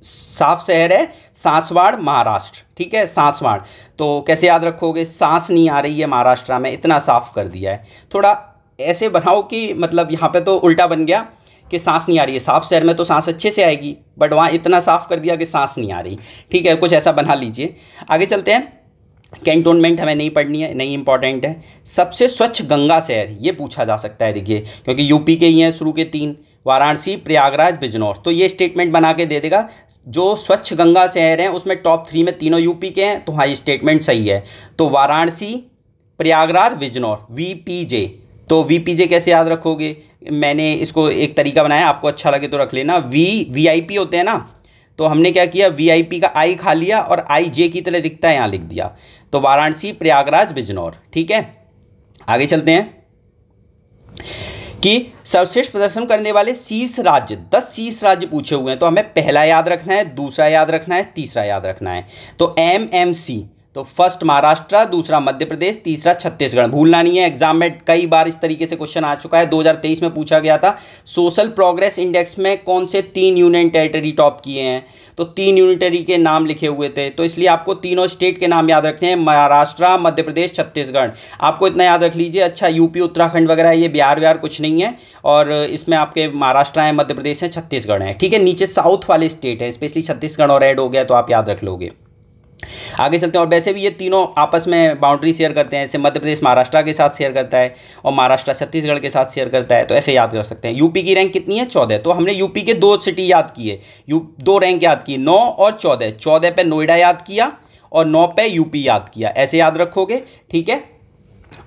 साफ शहर है? सासवाड़, महाराष्ट्र। ठीक है, सासवाड़। तो कैसे याद रखोगे? सांस नहीं आ रही है महाराष्ट्र में, इतना साफ कर दिया है। थोड़ा ऐसे बनाओ कि मतलब यहाँ पे तो उल्टा बन गया कि सांस नहीं आ रही है, साफ शहर में तो सांस अच्छे से आएगी, बट वहाँ इतना साफ कर दिया कि सांस नहीं आ रही। ठीक है, कुछ ऐसा बना लीजिए। आगे चलते हैं। कैंटोनमेंट हमें नहीं पढ़नी है, नहीं इंपॉर्टेंट है। सबसे स्वच्छ गंगा शहर, ये पूछा जा सकता है, देखिए क्योंकि यूपी के ही हैं शुरू के 3, वाराणसी, प्रयागराज, बिजनौर। तो ये स्टेटमेंट बना के दे देगा, जो स्वच्छ गंगा शहर हैं उसमें टॉप 3 में तीनों यूपी के हैं, तो हाँ ये स्टेटमेंट सही है। तो वाराणसी, प्रयागराज, बिजनौर, वीपीजे। तो वीपीजे कैसे याद रखोगे? मैंने इसको एक तरीका बनाया, आपको अच्छा लगे तो रख लेना। वीआईपी होते हैं ना, तो हमने क्या किया, वीआईपी का आई खा लिया और आई जे की तरह दिखता है, यहाँ लिख दिया। तो वाराणसी, प्रयागराज, बिजनौर। ठीक है, आगे चलते हैं कि सर्वश्रेष्ठ प्रदर्शन करने वाले शीर्ष राज्य, 10 शीर्ष राज्य पूछे हुए हैं। तो हमें पहला याद रखना है, दूसरा याद रखना है, तीसरा याद रखना है। तो एमएमसी, तो फर्स्ट महाराष्ट्र, दूसरा मध्य प्रदेश, तीसरा छत्तीसगढ़। भूलना नहीं है, एग्जाम में कई बार इस तरीके से क्वेश्चन आ चुका है। 2023 में पूछा गया था, सोशल प्रोग्रेस इंडेक्स में कौन से 3 यूनियन टेरिटरी टॉप किए हैं? तो 3 यूनियन टेरिटरी के नाम लिखे हुए थे, तो इसलिए आपको तीनों स्टेट के नाम याद रखने हैं, महाराष्ट्र, मध्य प्रदेश, छत्तीसगढ़। आपको इतना याद रख लीजिए। अच्छा, यूपी, उत्तराखंड वगैरह, ये बिहार कुछ नहीं है, और इसमें आपके महाराष्ट्र है, मध्य प्रदेश है, छत्तीसगढ़ है। ठीक है, नीचे साउथ वाले स्टेट है, स्पेशली छत्तीसगढ़ और ऐड हो गया तो आप याद रख लोगे। आगे चलते हैं। और वैसे भी ये तीनों आपस में बाउंड्री शेयर करते हैं, जैसे मध्य प्रदेश महाराष्ट्र के साथ शेयर करता है और महाराष्ट्र छत्तीसगढ़ के साथ शेयर करता है, तो ऐसे याद कर सकते हैं। यूपी की रैंक कितनी है? 14। तो हमने यूपी के 2 सिटी याद किए, 2 रैंक याद की, 9 और 14। 14 पे नोएडा याद किया और 9 पे यूपी याद किया, ऐसे याद रखोगे। ठीक है,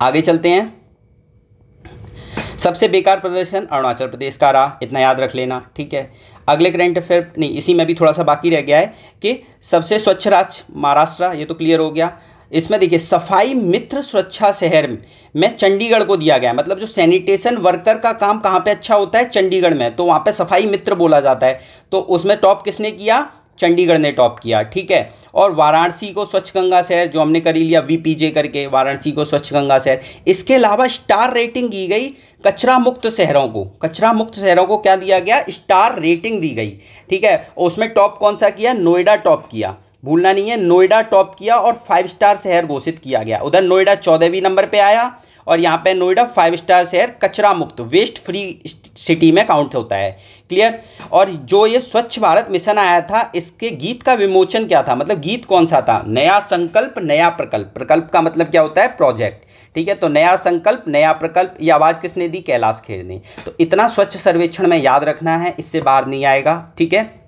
आगे चलते हैं। सबसे बेकार प्रदर्शन अरुणाचल प्रदेश का रहा, इतना याद रख लेना। ठीक है, अगले करंट अफेयर नहीं, इसी में भी थोड़ा सा बाकी रह गया है कि सबसे स्वच्छ राज्य महाराष्ट्र, ये तो क्लियर हो गया। इसमें देखिए सफाई मित्र सुरक्षा शहर में चंडीगढ़ को दिया गया है, मतलब जो सैनिटेशन वर्कर का काम कहाँ पे अच्छा होता है? चंडीगढ़ में, तो वहाँ पे सफाई मित्र बोला जाता है। तो उसमें टॉप किसने किया? चंडीगढ़ ने टॉप किया। ठीक है, और वाराणसी को स्वच्छ गंगा शहर जो हमने कर ही लिया वीपीजे करके, वाराणसी को स्वच्छ गंगा शहर। इसके अलावा स्टार रेटिंग दी गई कचरा मुक्त शहरों को, कचरा मुक्त शहरों को क्या दिया गया? स्टार रेटिंग दी गई। ठीक है, उसमें टॉप कौन सा किया? नोएडा टॉप किया। भूलना नहीं है। नोएडा टॉप किया और 5 स्टार शहर घोषित किया गया। उधर नोएडा 14वीं नंबर पे आया और यहाँ पे नोएडा 5 स्टार शहर कचरा मुक्त वेस्ट फ्री सिटी में काउंट होता है। क्लियर। और जो ये स्वच्छ भारत मिशन आया था, इसके गीत का विमोचन क्या था, मतलब गीत कौन सा था? नया संकल्प नया प्रकल्प। प्रकल्प का मतलब क्या होता है? प्रोजेक्ट। ठीक है, तो नया संकल्प नया प्रकल्प, ये आवाज़ किसने दी? कैलाश खेर ने। तो इतना स्वच्छ सर्वेक्षण में याद रखना है, इससे बाहर नहीं आएगा। ठीक है,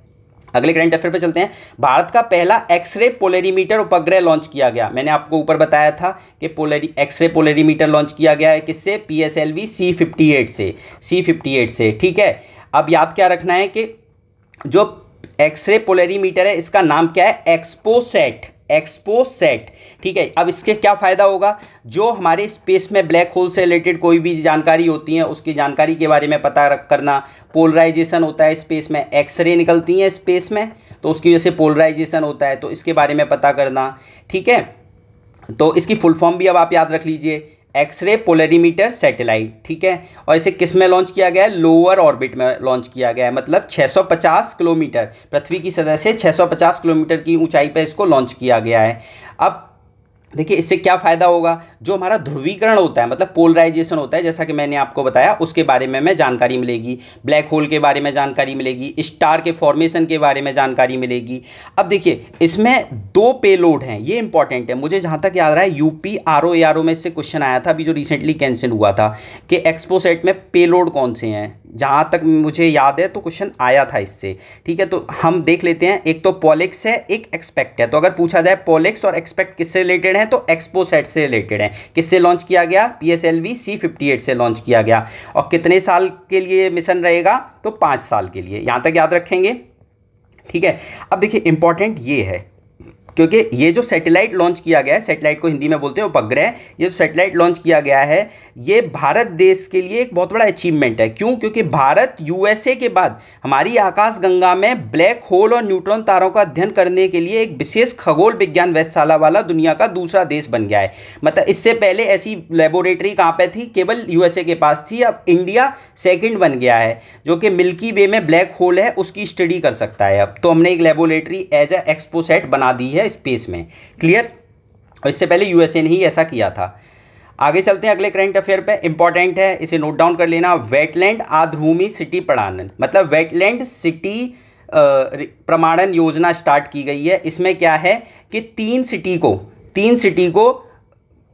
अगले करंट अफेयर पे चलते हैं। भारत का पहला एक्सरे पोलरीमीटर उपग्रह लॉन्च किया गया। मैंने आपको ऊपर बताया था कि एक्सरे पोलरीमीटर लॉन्च किया गया है किससे? PSLV C58 से। ठीक है, अब याद क्या रखना है कि जो एक्सरे पोलरीमीटर है इसका नाम क्या है? एक्सपोसेट। ठीक है, अब इसके क्या फ़ायदा होगा? जो हमारे स्पेस में ब्लैक होल से रिलेटेड कोई भी जानकारी होती है उसकी जानकारी के बारे में पता करना। पोलराइजेशन होता है स्पेस में, एक्सरे निकलती हैं स्पेस में तो उसकी वजह से पोलराइजेशन होता है, तो इसके बारे में पता करना। ठीक है, तो इसकी फुल फॉर्म भी अब आप याद रख लीजिए, एक्सरे पोलरीमीटर सैटेलाइट। ठीक है, और इसे किस में लॉन्च किया गया है? लोअर ऑर्बिट में लॉन्च किया गया है, मतलब 650 किलोमीटर, पृथ्वी की सतह से 650 किलोमीटर की ऊंचाई पर इसको लॉन्च किया गया है। अब देखिए इससे क्या फ़ायदा होगा? जो हमारा ध्रुवीकरण होता है, मतलब पोलराइजेशन होता है, जैसा कि मैंने आपको बताया, उसके बारे में जानकारी मिलेगी। ब्लैक होल के बारे में जानकारी मिलेगी, स्टार के फॉर्मेशन के बारे में जानकारी मिलेगी। अब देखिए इसमें 2 पेलोड हैं, ये इंपॉर्टेंट है। मुझे जहाँ तक याद रहा है यूपी RO में इससे क्वेश्चन आया था, अभी जो रिसेंटली कैंसिल हुआ था, कि एक्सपोसेट में पेलोड कौन से हैं। जहाँ तक मुझे याद है तो क्वेश्चन आया था इससे। ठीक है, तो हम देख लेते हैं। एक तो पॉलिक्स है, एक एक्सपेक्ट है। तो अगर पूछा जाए पॉलिक्स और एक्सपेक्ट किससे रिलेटेड है, तो एक्सपोसेट से रिलेटेड है। किससे लॉन्च किया गया? PSLV C58 से लॉन्च किया गया। और कितने साल के लिए मिशन रहेगा? तो 5 साल के लिए। यहाँ तक याद रखेंगे। ठीक है, अब देखिए इंपॉर्टेंट ये है, क्योंकि ये जो सैटेलाइट लॉन्च किया गया है, सैटेलाइट को हिंदी में बोलते हैं उपग्रह, ये जो सैटेलाइट लॉन्च किया गया है ये भारत देश के लिए एक बहुत बड़ा अचीवमेंट है। क्यों? क्योंकि भारत USA के बाद हमारी आकाश गंगा में ब्लैक होल और न्यूट्रॉन तारों का अध्ययन करने के लिए एक विशेष खगोल विज्ञान वेधशाला वाला दुनिया का दूसरा देश बन गया है। मतलब इससे पहले ऐसी लेबोरेटरी कहाँ पर थी? केवल USA के पास थी। अब इंडिया सेकेंड बन गया है, जो कि मिल्की वे में ब्लैक होल है उसकी स्टडी कर सकता है। अब तो हमने एक लेबोरेटरी एज ए एक्सपोसेट बना दी है स्पेस में। क्लियर। और इससे पहले USA ने ही ऐसा किया था। आगे चलते हैं अगले करंट अफेयर पे, इंपॉर्टेंट है, इसे नोट डाउन कर लेना। वेटलैंड आर्द्रभूमि सिटी प्रमाणन, मतलब वेटलैंड सिटी प्रमाणन योजना स्टार्ट की गई है। इसमें क्या है कि 3 सिटी को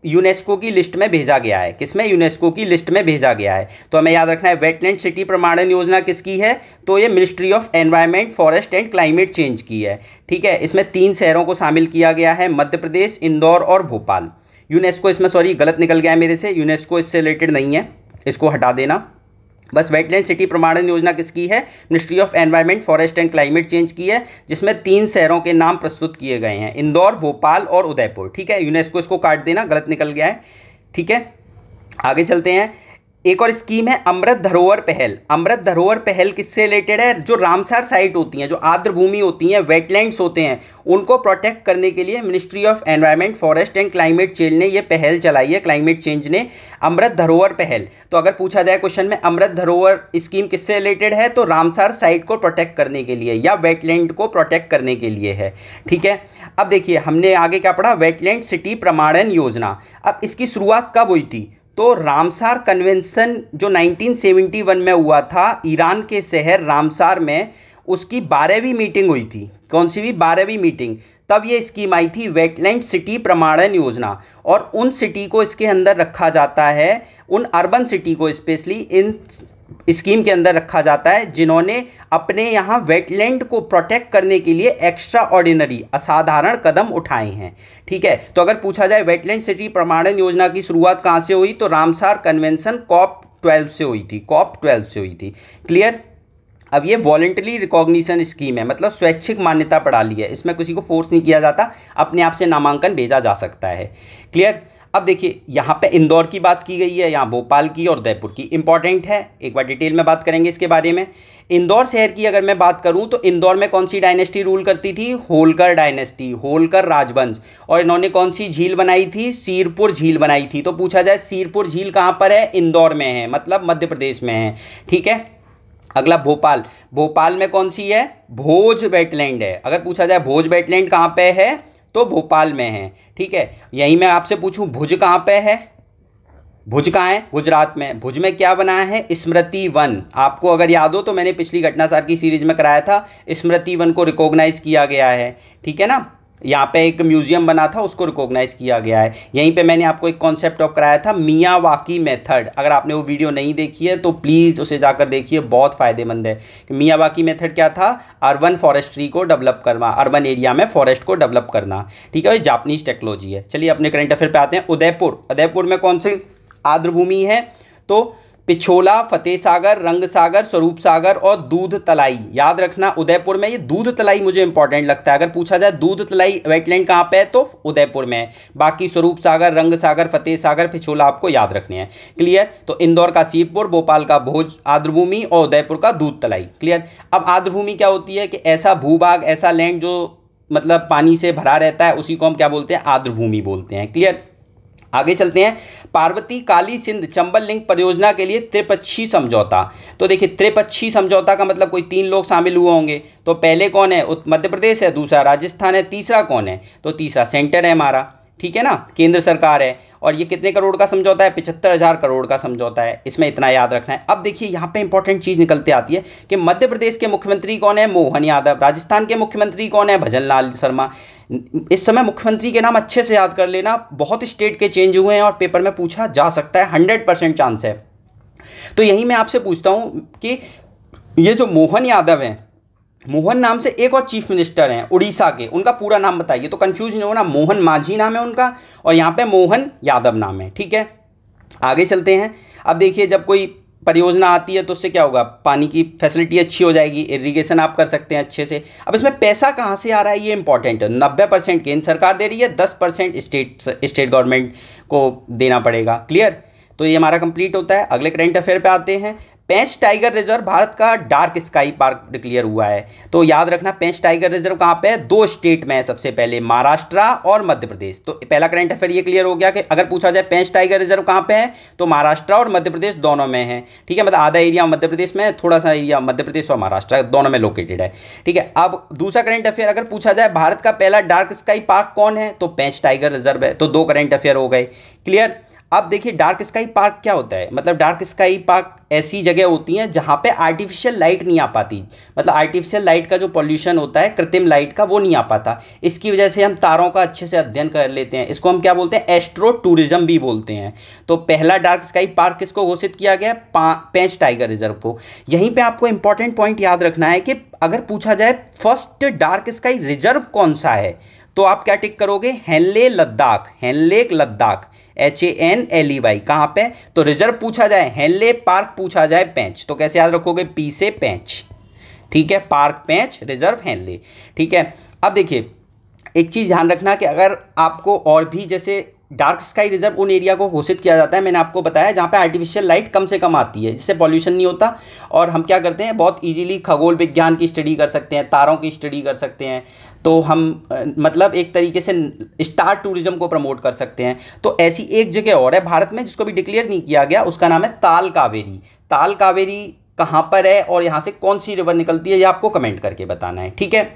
यूनेस्को की लिस्ट में भेजा गया है। किसमें? यूनेस्को की लिस्ट में भेजा गया है। तो हमें याद रखना है वेटलैंड सिटी प्रमाणन योजना किसकी है? तो ये ministry of environment, forest and climate change की है। ठीक है, इसमें 3 शहरों को शामिल किया गया है, मध्य प्रदेश, इंदौर और भोपाल। यूनेस्को इसमें, सॉरी गलत निकल गया है मेरे से, यूनेस्को इससे रिलेटेड नहीं है, इसको हटा देना। बस वेटलैंड सिटी प्रमाणन योजना किसकी है? Ministry of environment, forest and climate change की है, जिसमें 3 शहरों के नाम प्रस्तुत किए गए हैं, इंदौर, भोपाल और उदयपुर। ठीक है, यूनेस्को इसको काट देना, गलत निकल गया है। ठीक है, आगे चलते हैं। एक और स्कीम है अमृत धरोहर पहल। अमृत धरोहर पहल किससे रिलेटेड है? जो रामसार साइट होती हैं, जो आर्द्र भूमि होती हैं, वेटलैंड्स होते हैं, उनको प्रोटेक्ट करने के लिए ministry of environment, forest and climate change ने ये पहल चलाई है, क्लाइमेट चेंज ने, अमृत धरोहर पहल। तो अगर पूछा जाए क्वेश्चन में अमृत धरोहर स्कीम किससे रिलेटेड है, तो रामसार साइट को प्रोटेक्ट करने के लिए या वेटलैंड को प्रोटेक्ट करने के लिए है। ठीक है, अब देखिए हमने आगे क्या पढ़ा? वेटलैंड सिटी प्रमाणन योजना। अब इसकी शुरुआत कब हुई थी? तो रामसार कन्वेंशन जो 1971 में हुआ था ईरान के शहर रामसार में, उसकी 12वीं मीटिंग हुई थी। कौन सी भी? 12वीं मीटिंग। तब ये स्कीम आई थी वेटलैंड सिटी प्रमाणन योजना। और उन सिटी को इसके अंदर रखा जाता है, उन अर्बन सिटी को स्पेशली इन स्कीम के अंदर रखा जाता है जिन्होंने अपने यहाँ वेटलैंड को प्रोटेक्ट करने के लिए एक्स्ट्रा ऑर्डिनरी, असाधारण कदम उठाए हैं। ठीक है, तो अगर पूछा जाए वेटलैंड सिटी प्रमाणन योजना की शुरुआत कहाँ से हुई, तो रामसार कन्वेंशन COP12 से हुई थी, COP12 से हुई थी। क्लियर। अब ये वॉलंटरी रिकॉग्निशन स्कीम है, मतलब स्वैच्छिक मान्यता प्रणाली है, इसमें किसी को फोर्स नहीं किया जाता, अपने आप से नामांकन भेजा जा सकता है। क्लियर। अब देखिए यहाँ पे इंदौर की बात की गई है, यहाँ भोपाल की और उदयपुर की। इंपॉर्टेंट है, एक बार डिटेल में बात करेंगे इसके बारे में। इंदौर शहर की अगर मैं बात करूँ तो इंदौर में कौन सी डायनेस्टी रूल करती थी? होलकर डायनेस्टी, होलकर राजवंश। और इन्होंने कौन सी झील बनाई थी? सीरपुर झील बनाई थी। तो पूछा जाए सीरपुर झील कहाँ पर है? इंदौर में है, मतलब मध्य प्रदेश में है। ठीक है, अगला भोपाल, भोपाल में कौन सी है, भोज वेटलैंड है। अगर पूछा जाए भोज वेटलैंड कहाँ पे है तो भोपाल में है, ठीक है। यहीं मैं आपसे पूछूं भुज कहाँ पे है, भुज कहाँ है, गुजरात में। भुज में क्या बनाया है, स्मृति वन। आपको अगर याद हो तो मैंने पिछली घटनासार की सीरीज में कराया था, स्मृति वन को रिकॉग्नाइज किया गया है, ठीक है ना। यहाँ पे एक म्यूजियम बना था, उसको रिकॉग्नाइज किया गया है। यहीं पे मैंने आपको एक कॉन्सेप्ट ऑफ कराया था, मियावाकी मेथड। अगर आपने वो वीडियो नहीं देखी है तो प्लीज़ उसे जाकर देखिए, बहुत फ़ायदेमंद है। कि मियावाकी मेथड क्या था, अर्बन फॉरेस्ट्री को डेवलप करना, अर्बन एरिया में फॉरेस्ट को डेवलप करना, ठीक है। ये जापानीज टेक्नोलॉजी है। चलिए अपने करंट अफेयर पे आते हैं। उदयपुर, उदयपुर में कौन सी आर्द्रभूमि है तो पिछोला, फतेह सागर, रंग सागर, स्वरूप सागर और दूध तलाई। याद रखना उदयपुर में ये दूध तलाई मुझे इंपॉर्टेंट लगता है। अगर पूछा जाए दूध तलाई वेटलैंड कहाँ पे है तो उदयपुर में है। बाकी स्वरूप सागर, रंग सागर, फतेह सागर, पिछोला आपको याद रखने हैं। क्लियर। तो इंदौर का सीरपुर, भोपाल का भोज आर्द्रभूमि और उदयपुर का दूध तलाई। क्लियर। अब आर्द्रभूमि क्या होती है कि ऐसा भूभाग, ऐसा लैंड जो मतलब पानी से भरा रहता है, उसी को हम क्या बोलते हैं, आर्द्रभूमि बोलते हैं। क्लियर। आगे चलते हैं। पार्वती काली सिंध चंबल लिंक परियोजना के लिए त्रिपक्षीय समझौता। तो देखिए त्रिपक्षीय समझौता का मतलब कोई 3 लोग शामिल हुए होंगे। तो पहले कौन है, मध्य प्रदेश है, दूसरा राजस्थान है, तीसरा कौन है तो तीसरा सेंटर है हमारा, ठीक है ना, केंद्र सरकार है। और ये कितने करोड़ का समझौता है, 75,000 करोड़ का समझौता है। इसमें इतना याद रखना है। अब देखिए यहाँ पे इंपॉर्टेंट चीज़ निकलते आती है कि मध्य प्रदेश के मुख्यमंत्री कौन है, मोहन यादव। राजस्थान के मुख्यमंत्री कौन है, भजन लाल शर्मा। इस समय मुख्यमंत्री के नाम अच्छे से याद कर लेना, बहुत स्टेट के चेंज हुए हैं और पेपर में पूछा जा सकता है, 100% चांस है। तो यही मैं आपसे पूछता हूँ कि ये जो मोहन यादव हैं, मोहन नाम से एक और चीफ मिनिस्टर हैं उड़ीसा के, उनका पूरा नाम बताइए। तो कंफ्यूज नहीं होना, मोहन मांझी नाम है उनका और यहाँ पे मोहन यादव नाम है, ठीक है। आगे चलते हैं। अब देखिए जब कोई परियोजना आती है तो उससे क्या होगा, पानी की फैसिलिटी अच्छी हो जाएगी, इरिगेशन आप कर सकते हैं अच्छे से। अब इसमें पैसा कहाँ से आ रहा है ये इंपॉर्टेंट है। 90% केंद्र सरकार दे रही है, 10% स्टेट गवर्नमेंट को देना पड़ेगा। क्लियर। तो ये हमारा कंप्लीट होता है। अगले करंट अफेयर पे आते हैं। पेंच टाइगर रिजर्व भारत का डार्क स्काई पार्क डिक्लेयर हुआ है। तो याद रखना पेंच टाइगर रिजर्व कहाँ पे है, 2 स्टेट में है, सबसे पहले महाराष्ट्र और मध्य प्रदेश। तो पहला करंट अफेयर ये क्लियर हो गया कि अगर पूछा जाए पेंच टाइगर रिजर्व कहाँ पे है तो महाराष्ट्र और मध्य प्रदेश दोनों में है, ठीक है। मतलब आधा एरिया मध्य प्रदेश में है, थोड़ा सा एरिया मध्य प्रदेश और महाराष्ट्र दोनों में लोकेटेड है, ठीक है। अब दूसरा करंट अफेयर अगर पूछा जाए भारत का पहला डार्क स्काई पार्क कौन है तो पेंच टाइगर रिजर्व है। तो 2 करंट अफेयर हो गए। क्लियर। अब देखिए डार्क स्काई पार्क क्या होता है, मतलब डार्क स्काई पार्क ऐसी जगह होती हैं जहाँ पे आर्टिफिशियल लाइट नहीं आ पाती, मतलब आर्टिफिशियल लाइट का जो पॉल्यूशन होता है, कृत्रिम लाइट का, वो नहीं आ पाता। इसकी वजह से हम तारों का अच्छे से अध्ययन कर लेते हैं। इसको हम क्या बोलते हैं, एस्ट्रो टूरिज्म भी बोलते हैं। तो पहला डार्क स्काई पार्क किसको घोषित किया गया, पेंच टाइगर रिजर्व को। यहीं पर आपको इंपॉर्टेंट पॉइंट याद रखना है कि अगर पूछा जाए फर्स्ट डार्क स्काई रिजर्व कौन सा है तो आप क्या टिक करोगे, हेनले लद्दाख, हेनले लद्दाख, HANLEY। कहाँ पे तो रिजर्व पूछा जाए हेनले, पार्क पूछा जाए पेंच, तो कैसे याद रखोगे, पी से पेंच, ठीक है। पार्क पेंच रिजर्व हेनले, ठीक है। अब देखिए एक चीज़ ध्यान रखना कि अगर आपको और भी जैसे डार्क स्काई रिजर्व उन एरिया को घोषित किया जाता है, मैंने आपको बताया जहाँ पे आर्टिफिशियल लाइट कम से कम आती है, जिससे पॉल्यूशन नहीं होता। और हम क्या करते हैं, बहुत इजीली खगोल विज्ञान की स्टडी कर सकते हैं, तारों की स्टडी कर सकते हैं। तो हम मतलब एक तरीके से स्टार टूरिज्म को प्रमोट कर सकते हैं। तो ऐसी एक जगह और है भारत में जिसको भी डिक्लेयर नहीं किया गया, उसका नाम है ताल कावेरी। ताल कावेरी कहाँ पर है और यहाँ से कौन सी रिवर निकलती है ये आपको कमेंट करके बताना है, ठीक है।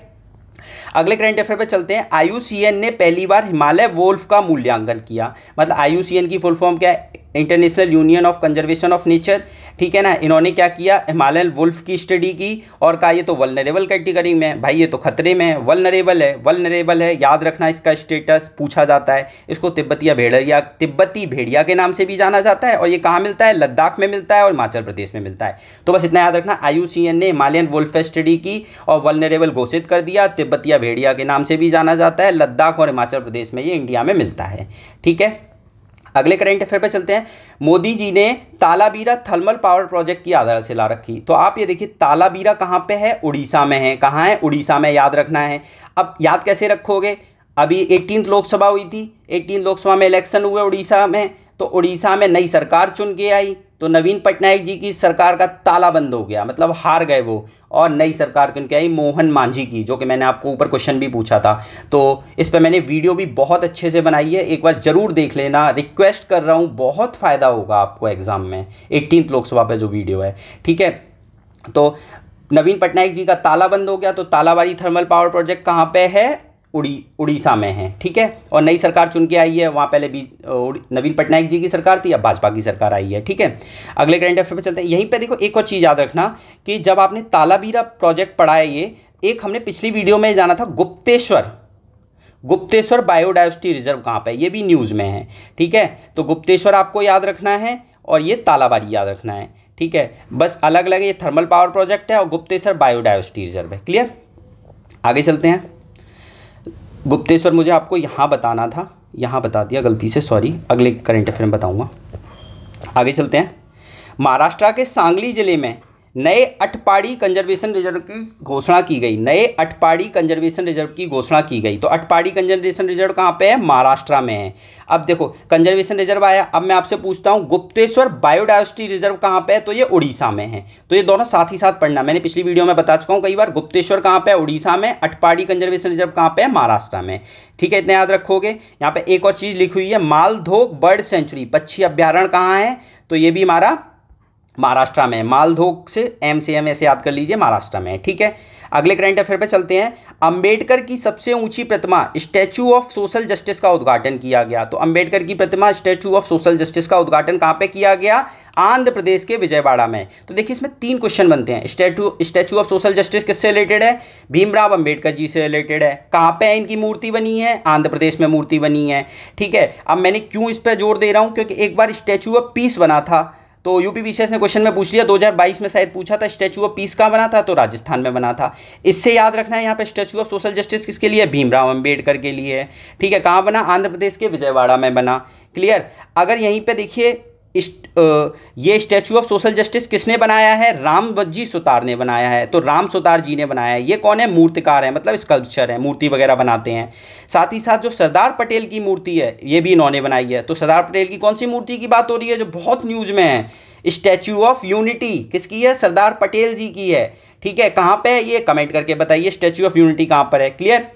अगले करंट अफेयर पे चलते हैं। IUCN ने पहली बार हिमालय वोल्फ का मूल्यांकन किया। मतलब IUCN की फुल फॉर्म क्या है, international union of conservation of nature, ठीक है ना। इन्होंने क्या किया, हिमालयन वुल्फ की स्टडी की और कहा ये तो वल्नरेबल कैटेगरी में, भाई ये तो खतरे में है, वल्नरेबल है, वल्नरेबल है। याद रखना इसका स्टेटस पूछा जाता है। इसको तिब्बती भेड़िया के नाम से भी जाना जाता है और ये कहाँ मिलता है, लद्दाख में मिलता है और हिमाचल प्रदेश में मिलता है। तो बस इतना याद रखना, IUCN ने हिमालयन वुल्फ स्टडी की और वल्नरेबल घोषित कर दिया। तिब्बतिया भेड़िया के नाम से भी जाना जाता है, लद्दाख और हिमाचल प्रदेश में ये इंडिया में मिलता है, ठीक है। अगले करंट अफेयर पे चलते हैं। मोदी जी ने तालाबीरा थर्मल पावर प्रोजेक्ट की आधारशिला रखी। तो आप ये देखिए तालाबीरा कहाँ पे है, उड़ीसा में है। कहाँ है, उड़ीसा में, याद रखना है। अब याद कैसे रखोगे, अभी 18th लोकसभा हुई थी, 18 लोकसभा में इलेक्शन हुए उड़ीसा में, तो उड़ीसा में नई सरकार चुन के आई, तो नवीन पटनायक जी की सरकार का ताला बंद हो गया, मतलब हार गए वो, और नई सरकार चुन के आई मोहन मांझी की, जो कि मैंने आपको ऊपर क्वेश्चन भी पूछा था। तो इस पर मैंने वीडियो भी बहुत अच्छे से बनाई है, एक बार ज़रूर देख लेना, रिक्वेस्ट कर रहा हूँ, बहुत फ़ायदा होगा आपको एग्ज़ाम में। 18th लोकसभा पे जो वीडियो है, ठीक है। तो नवीन पटनायक जी का ताला बंद हो गया, तो तालाबाड़ी थर्मल पावर प्रोजेक्ट कहाँ पे है? उड़ीसा में है, ठीक है। और नई सरकार चुन के आई है, वहाँ पहले भी नवीन पटनायक जी की सरकार थी, अब भाजपा की सरकार आई है, ठीक है। अगले करंट अफेयर पे चलते हैं। यहीं पे देखो एक और चीज़ याद रखना कि जब आपने तालाबीरा प्रोजेक्ट पढ़ा है, ये एक हमने पिछली वीडियो में जाना था गुप्तेश्वर बायोडायवर्सिटी रिजर्व कहाँ पे है, ये भी न्यूज़ में है, ठीक है। तो गुप्तेश्वर आपको याद रखना है और ये तालाबाड़ी याद रखना है, ठीक है। बस अलग अलग, ये थर्मल पावर प्रोजेक्ट है और गुप्तेश्वर बायोडायवर्सिटी रिजर्व है, क्लियर। आगे चलते हैं। गुप्तेश्वर मुझे आपको यहाँ बताना था, यहाँ बता दिया गलती से, सॉरी, अगले करंट अफेयर में बताऊँगा। आगे चलते हैं। महाराष्ट्र के सांगली जिले में नए अटपाड़ी कंजर्वेशन रिजर्व की घोषणा की गई। नए अटपाड़ी कंजर्वेशन रिजर्व की घोषणा की गई। तो अटपाड़ी कंजर्वेशन रिजर्व कहाँ पे है? महाराष्ट्र में है। अब देखो कंजर्वेशन रिजर्व आया, अब मैं आपसे पूछता हूँ गुप्तेश्वर बायोडायवर्सिटी रिजर्व कहाँ पे है? तो ये उड़ीसा में है। तो ये दोनों साथ ही साथ पढ़ना, मैंने पिछली वीडियो में बता चुका हूँ कई बार। गुप्तेश्वर कहाँ पे है? उड़ीसा में। अटपाड़ी कंजर्वेशन रिजर्व कहाँ पे है? महाराष्ट्र में, ठीक है। इतना याद रखोगे। यहाँ पे एक और चीज़ लिखी हुई है, मालधोक बर्ड सेंचुरी पक्षी अभ्यारण्य कहाँ है? तो ये भी हमारा महाराष्ट्र में। मालधोक से एम ऐसे याद कर लीजिए, महाराष्ट्र में, ठीक है। अगले करंट अफेयर पे चलते हैं। अंबेडकर की सबसे ऊंची प्रतिमा स्टैचू ऑफ सोशल जस्टिस का उद्घाटन किया गया। तो अंबेडकर की प्रतिमा स्टैचू ऑफ सोशल जस्टिस का उद्घाटन कहाँ पे किया गया? आंध्र प्रदेश के विजयवाड़ा में। तो देखिए इसमें 3 क्वेश्चन बनते हैं। स्टैचू ऑफ सोशल जस्टिस किससे रिलेटेड है? भीमराव अंबेडकर जी से रिलेटेड है। कहाँ पे इनकी मूर्ति बनी है? आंध्र प्रदेश में मूर्ति बनी है, ठीक है। अब मैंने क्यों इस पर जोर दे रहा हूँ? क्योंकि एक बार स्टैचू ऑफ पीस बना था, तो यूपी बीसीएस ने क्वेश्चन में पूछ लिया, 2022 में शायद पूछा था स्टैचू ऑफ पीस कहाँ बना था? तो राजस्थान में बना था। इससे याद रखना है यहाँ पे स्टैचू ऑफ सोशल जस्टिस किसके लिए? भीमराव अंबेडकर के लिए है, ठीक है। कहाँ बना? आंध्र प्रदेश के विजयवाड़ा में बना, क्लियर। अगर यहीं पे देखिए ये स्टैचू ऑफ सोशल जस्टिस किसने बनाया है? रामवज्जी सुतार ने बनाया है। तो राम सुतार जी ने बनाया है। ये कौन है? मूर्तिकार है, मतलब स्कल्पचर है, मूर्ति वगैरह बनाते हैं। साथ ही साथ जो सरदार पटेल की मूर्ति है, ये भी इन्होंने बनाई है। तो सरदार पटेल की कौन सी मूर्ति की बात हो रही है जो बहुत न्यूज़ में है? स्टैचू ऑफ यूनिटी किसकी है? सरदार पटेल जी की है, ठीक है। कहाँ पे है ये? कमेंट करके बताइए स्टैचू ऑफ यूनिटी कहाँ पर है, क्लियर।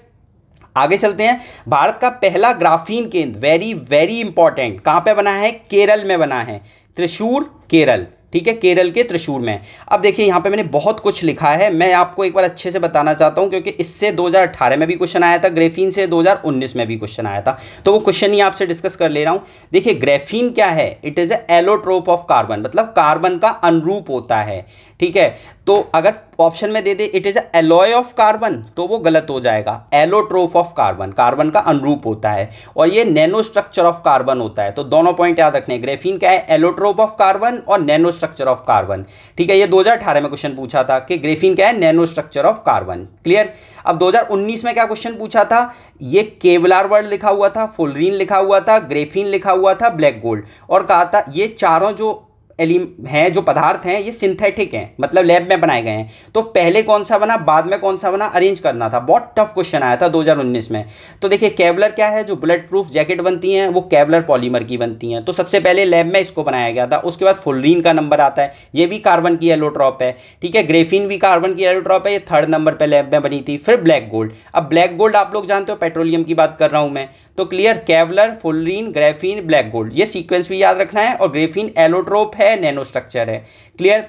आगे चलते हैं। भारत का पहला ग्राफीन केंद्र, वेरी वेरी इंपॉर्टेंट, कहाँ पे बना है? केरल में बना है, त्रिशूर, केरल, ठीक है। केरल के त्रिशूर में। अब देखिए यहाँ पे मैंने बहुत कुछ लिखा है, मैं आपको एक बार अच्छे से बताना चाहता हूँ, क्योंकि इससे 2018 में भी क्वेश्चन आया था, ग्रेफीन से 2019 में भी क्वेश्चन आया था, तो वो क्वेश्चन ही आपसे डिस्कस कर ले रहा हूँ। देखिए ग्रेफीन क्या है? It is a allotrope of carbon, मतलब कार्बन का अनुरूप होता है, ठीक है। तो अगर ऑप्शन में दे दे it is alloy of carbon तो वो गलत हो जाएगा। एलोट्रोप ऑफ कार्बन, कार्बन का अनुरूप होता है, और ये नैनो स्ट्रक्चर ऑफ कार्बन होता है। तो दोनों पॉइंट याद रखने। ग्रेफीन क्या है? एलोट्रोप ऑफ कार्बन और नैनो स्ट्रक्चर ऑफ कार्बन, ठीक है। ये 2018 में क्वेश्चन पूछा था कि ग्रेफीन क्या है? Nano structure of carbon, clear. अब 2019 में क्या क्वेश्चन पूछा था? ये केवलार वर्ड लिखा हुआ था, फुलरीन लिखा हुआ था, ग्रेफीन लिखा हुआ था, ब्लैक गोल्ड, और कहा था ये चारों जो हैं, जो पदार्थ हैं, ये सिंथेटिक हैं, मतलब लैब में बनाए गए हैं। तो पहले कौन सा बना, बाद में कौन सा बना, अरेंज करना था। बहुत टफ क्वेश्चन आया था 2019 में। तो देखिए केवलर क्या है? जो बुलेट प्रूफ जैकेट बनती हैं वो केवलर पॉलीमर की बनती हैं। तो सबसे पहले लैब में इसको बनाया गया था। उसके बाद फुलरीन का नंबर आता है, ये भी कार्बन की एलोट्रॉप है, ठीक है। ग्रेफीन भी कार्बन की एलोट्रॉप है, ये 3rd नंबर पर लैब में बनी थी। फिर ब्लैक गोल्ड। अब ब्लैक गोल्ड आप लोग जानते हो पेट्रोलियम की बात कर रहा हूँ मैं, तो clear. Kevlar, fullerene, graphene, black gold, ये सीक्वेंस भी याद रखना है। और ग्रेफीन एलोट्रोप है, नैनो स्ट्रक्चर है, क्लियर।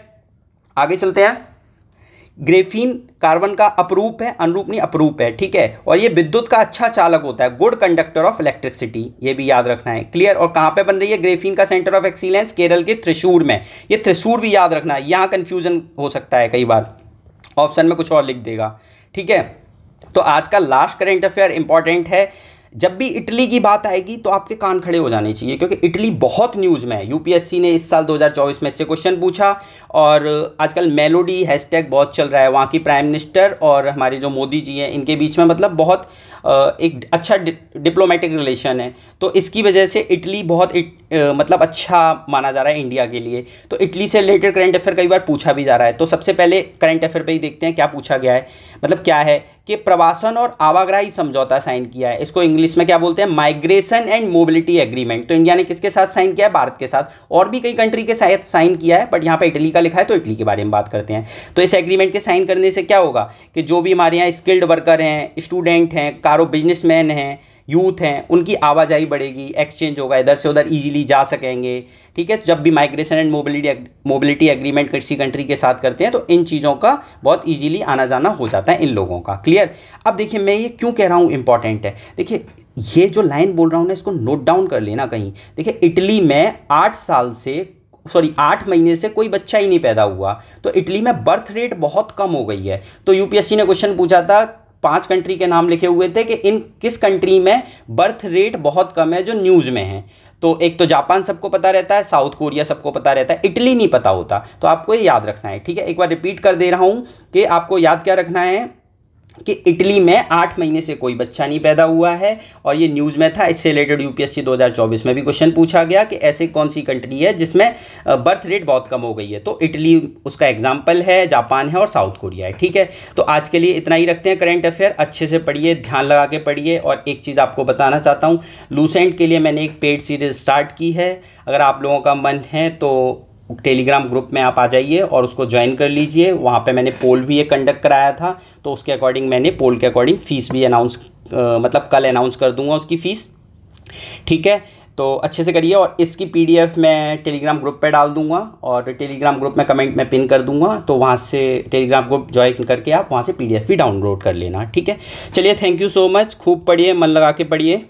आगे चलते हैं। ग्रेफीन कार्बन का अपरूप है, अनुरूप नहीं अपरूप है, ठीक है। और ये विद्युत का अच्छा चालक होता है, गुड कंडक्टर ऑफ इलेक्ट्रिसिटी, ये भी याद रखना है, क्लियर। और कहाँ पे बन रही है ग्रेफीन का सेंटर ऑफ एक्सीलेंस? केरल के त्रिशूर में। ये त्रिशूर भी याद रखना है, यहाँ कंफ्यूजन हो सकता है कई बार, ऑप्शन में कुछ और लिख देगा, ठीक है। तो आज का लास्ट करेंट अफेयर इंपॉर्टेंट है। जब भी इटली की बात आएगी तो आपके कान खड़े हो जाने चाहिए, क्योंकि इटली बहुत न्यूज़ में है। यूपीएससी ने इस साल 2024 में इससे क्वेश्चन पूछा, और आजकल मेलोडी हैशटैग बहुत चल रहा है। वहाँ की प्राइम मिनिस्टर और हमारे जो मोदी जी हैं, इनके बीच में मतलब बहुत एक अच्छा डिप्लोमेटिक रिलेशन है। तो इसकी वजह से इटली बहुत मतलब अच्छा माना जा रहा है इंडिया के लिए। तो इटली से रिलेटेड करंट अफेयर कई बार पूछा भी जा रहा है। तो सबसे पहले करंट अफेयर पे ही देखते हैं क्या पूछा गया है। मतलब क्या है कि प्रवासन और आवागराही समझौता साइन किया है। इसको इंग्लिश में क्या बोलते हैं? Migration and mobility agreement. तो इंडिया ने किसके साथ साइन किया है? भारत के साथ। और भी कई कंट्री के साथ साइन किया है, बट यहाँ पे इटली का लिखा है, तो इटली के बारे में बात करते हैं। तो इस एग्रीमेंट के साइन करने से क्या होगा कि जो भी हमारे यहाँ स्किल्ड वर्कर हैं, स्टूडेंट हैं, कारो बिजनेसमैन हैं, यूथ हैं उनकी आवाजाही बढ़ेगी, एक्सचेंज होगा, इधर से उधर इजीली जा सकेंगे। ठीक है, जब भी माइग्रेशन एंड मोबिलिटी एग्रीमेंट किसी कंट्री के साथ करते हैं तो इन चीज़ों का बहुत इजीली आना जाना हो जाता है इन लोगों का। क्लियर। अब देखिए मैं ये क्यों कह रहा हूँ इंपॉर्टेंट है, देखिए ये जो लाइन बोल रहा हूँ ना इसको नोट डाउन कर लेना कहीं। देखिए इटली में 8 महीने से कोई बच्चा ही नहीं पैदा हुआ, तो इटली में बर्थ रेट बहुत कम हो गई है। तो यूपीएससी ने क्वेश्चन पूछा था, 5 कंट्री के नाम लिखे हुए थे कि इन किस कंट्री में बर्थ रेट बहुत कम है जो न्यूज़ में है। तो एक तो जापान सबको पता रहता है, साउथ कोरिया सबको पता रहता है, इटली नहीं पता होता। तो आपको ये याद रखना है। ठीक है, एक बार रिपीट कर दे रहा हूँ कि आपको याद क्या रखना है कि इटली में 8 महीने से कोई बच्चा नहीं पैदा हुआ है, और ये न्यूज़ में था। इससे रिलेटेड यूपीएससी 2024 में भी क्वेश्चन पूछा गया कि ऐसे कौन सी कंट्री है जिसमें बर्थ रेट बहुत कम हो गई है। तो इटली उसका एग्जाम्पल है, जापान है और साउथ कोरिया है। ठीक है, तो आज के लिए इतना ही रखते हैं। करंट अफेयर अच्छे से पढ़िए, ध्यान लगा के पढ़िए। और एक चीज़ आपको बताना चाहता हूँ, लूसेंट के लिए मैंने एक पेड सीरीज स्टार्ट की है। अगर आप लोगों का मन है तो टेलीग्राम ग्रुप में आप आ जाइए और उसको ज्वाइन कर लीजिए। वहाँ पे मैंने पोल भी एक कंडक्ट कराया था, तो उसके अकॉर्डिंग मैंने पोल के अकॉर्डिंग फ़ीस भी मतलब कल अनाउंस कर दूंगा उसकी फ़ीस। ठीक है, तो अच्छे से करिए। और इसकी पीडीएफ मैं टेलीग्राम ग्रुप पे डाल दूंगा, और टेलीग्राम ग्रुप में कमेंट में पिन कर दूंगा, तो वहाँ से टेलीग्राम ग्रुप ज्वाइन करके आप वहाँ से पीडीएफ भी डाउनलोड कर लेना। ठीक है, चलिए, थैंक यू सो मच। खूब पढ़िए, मन लगा के पढ़िए।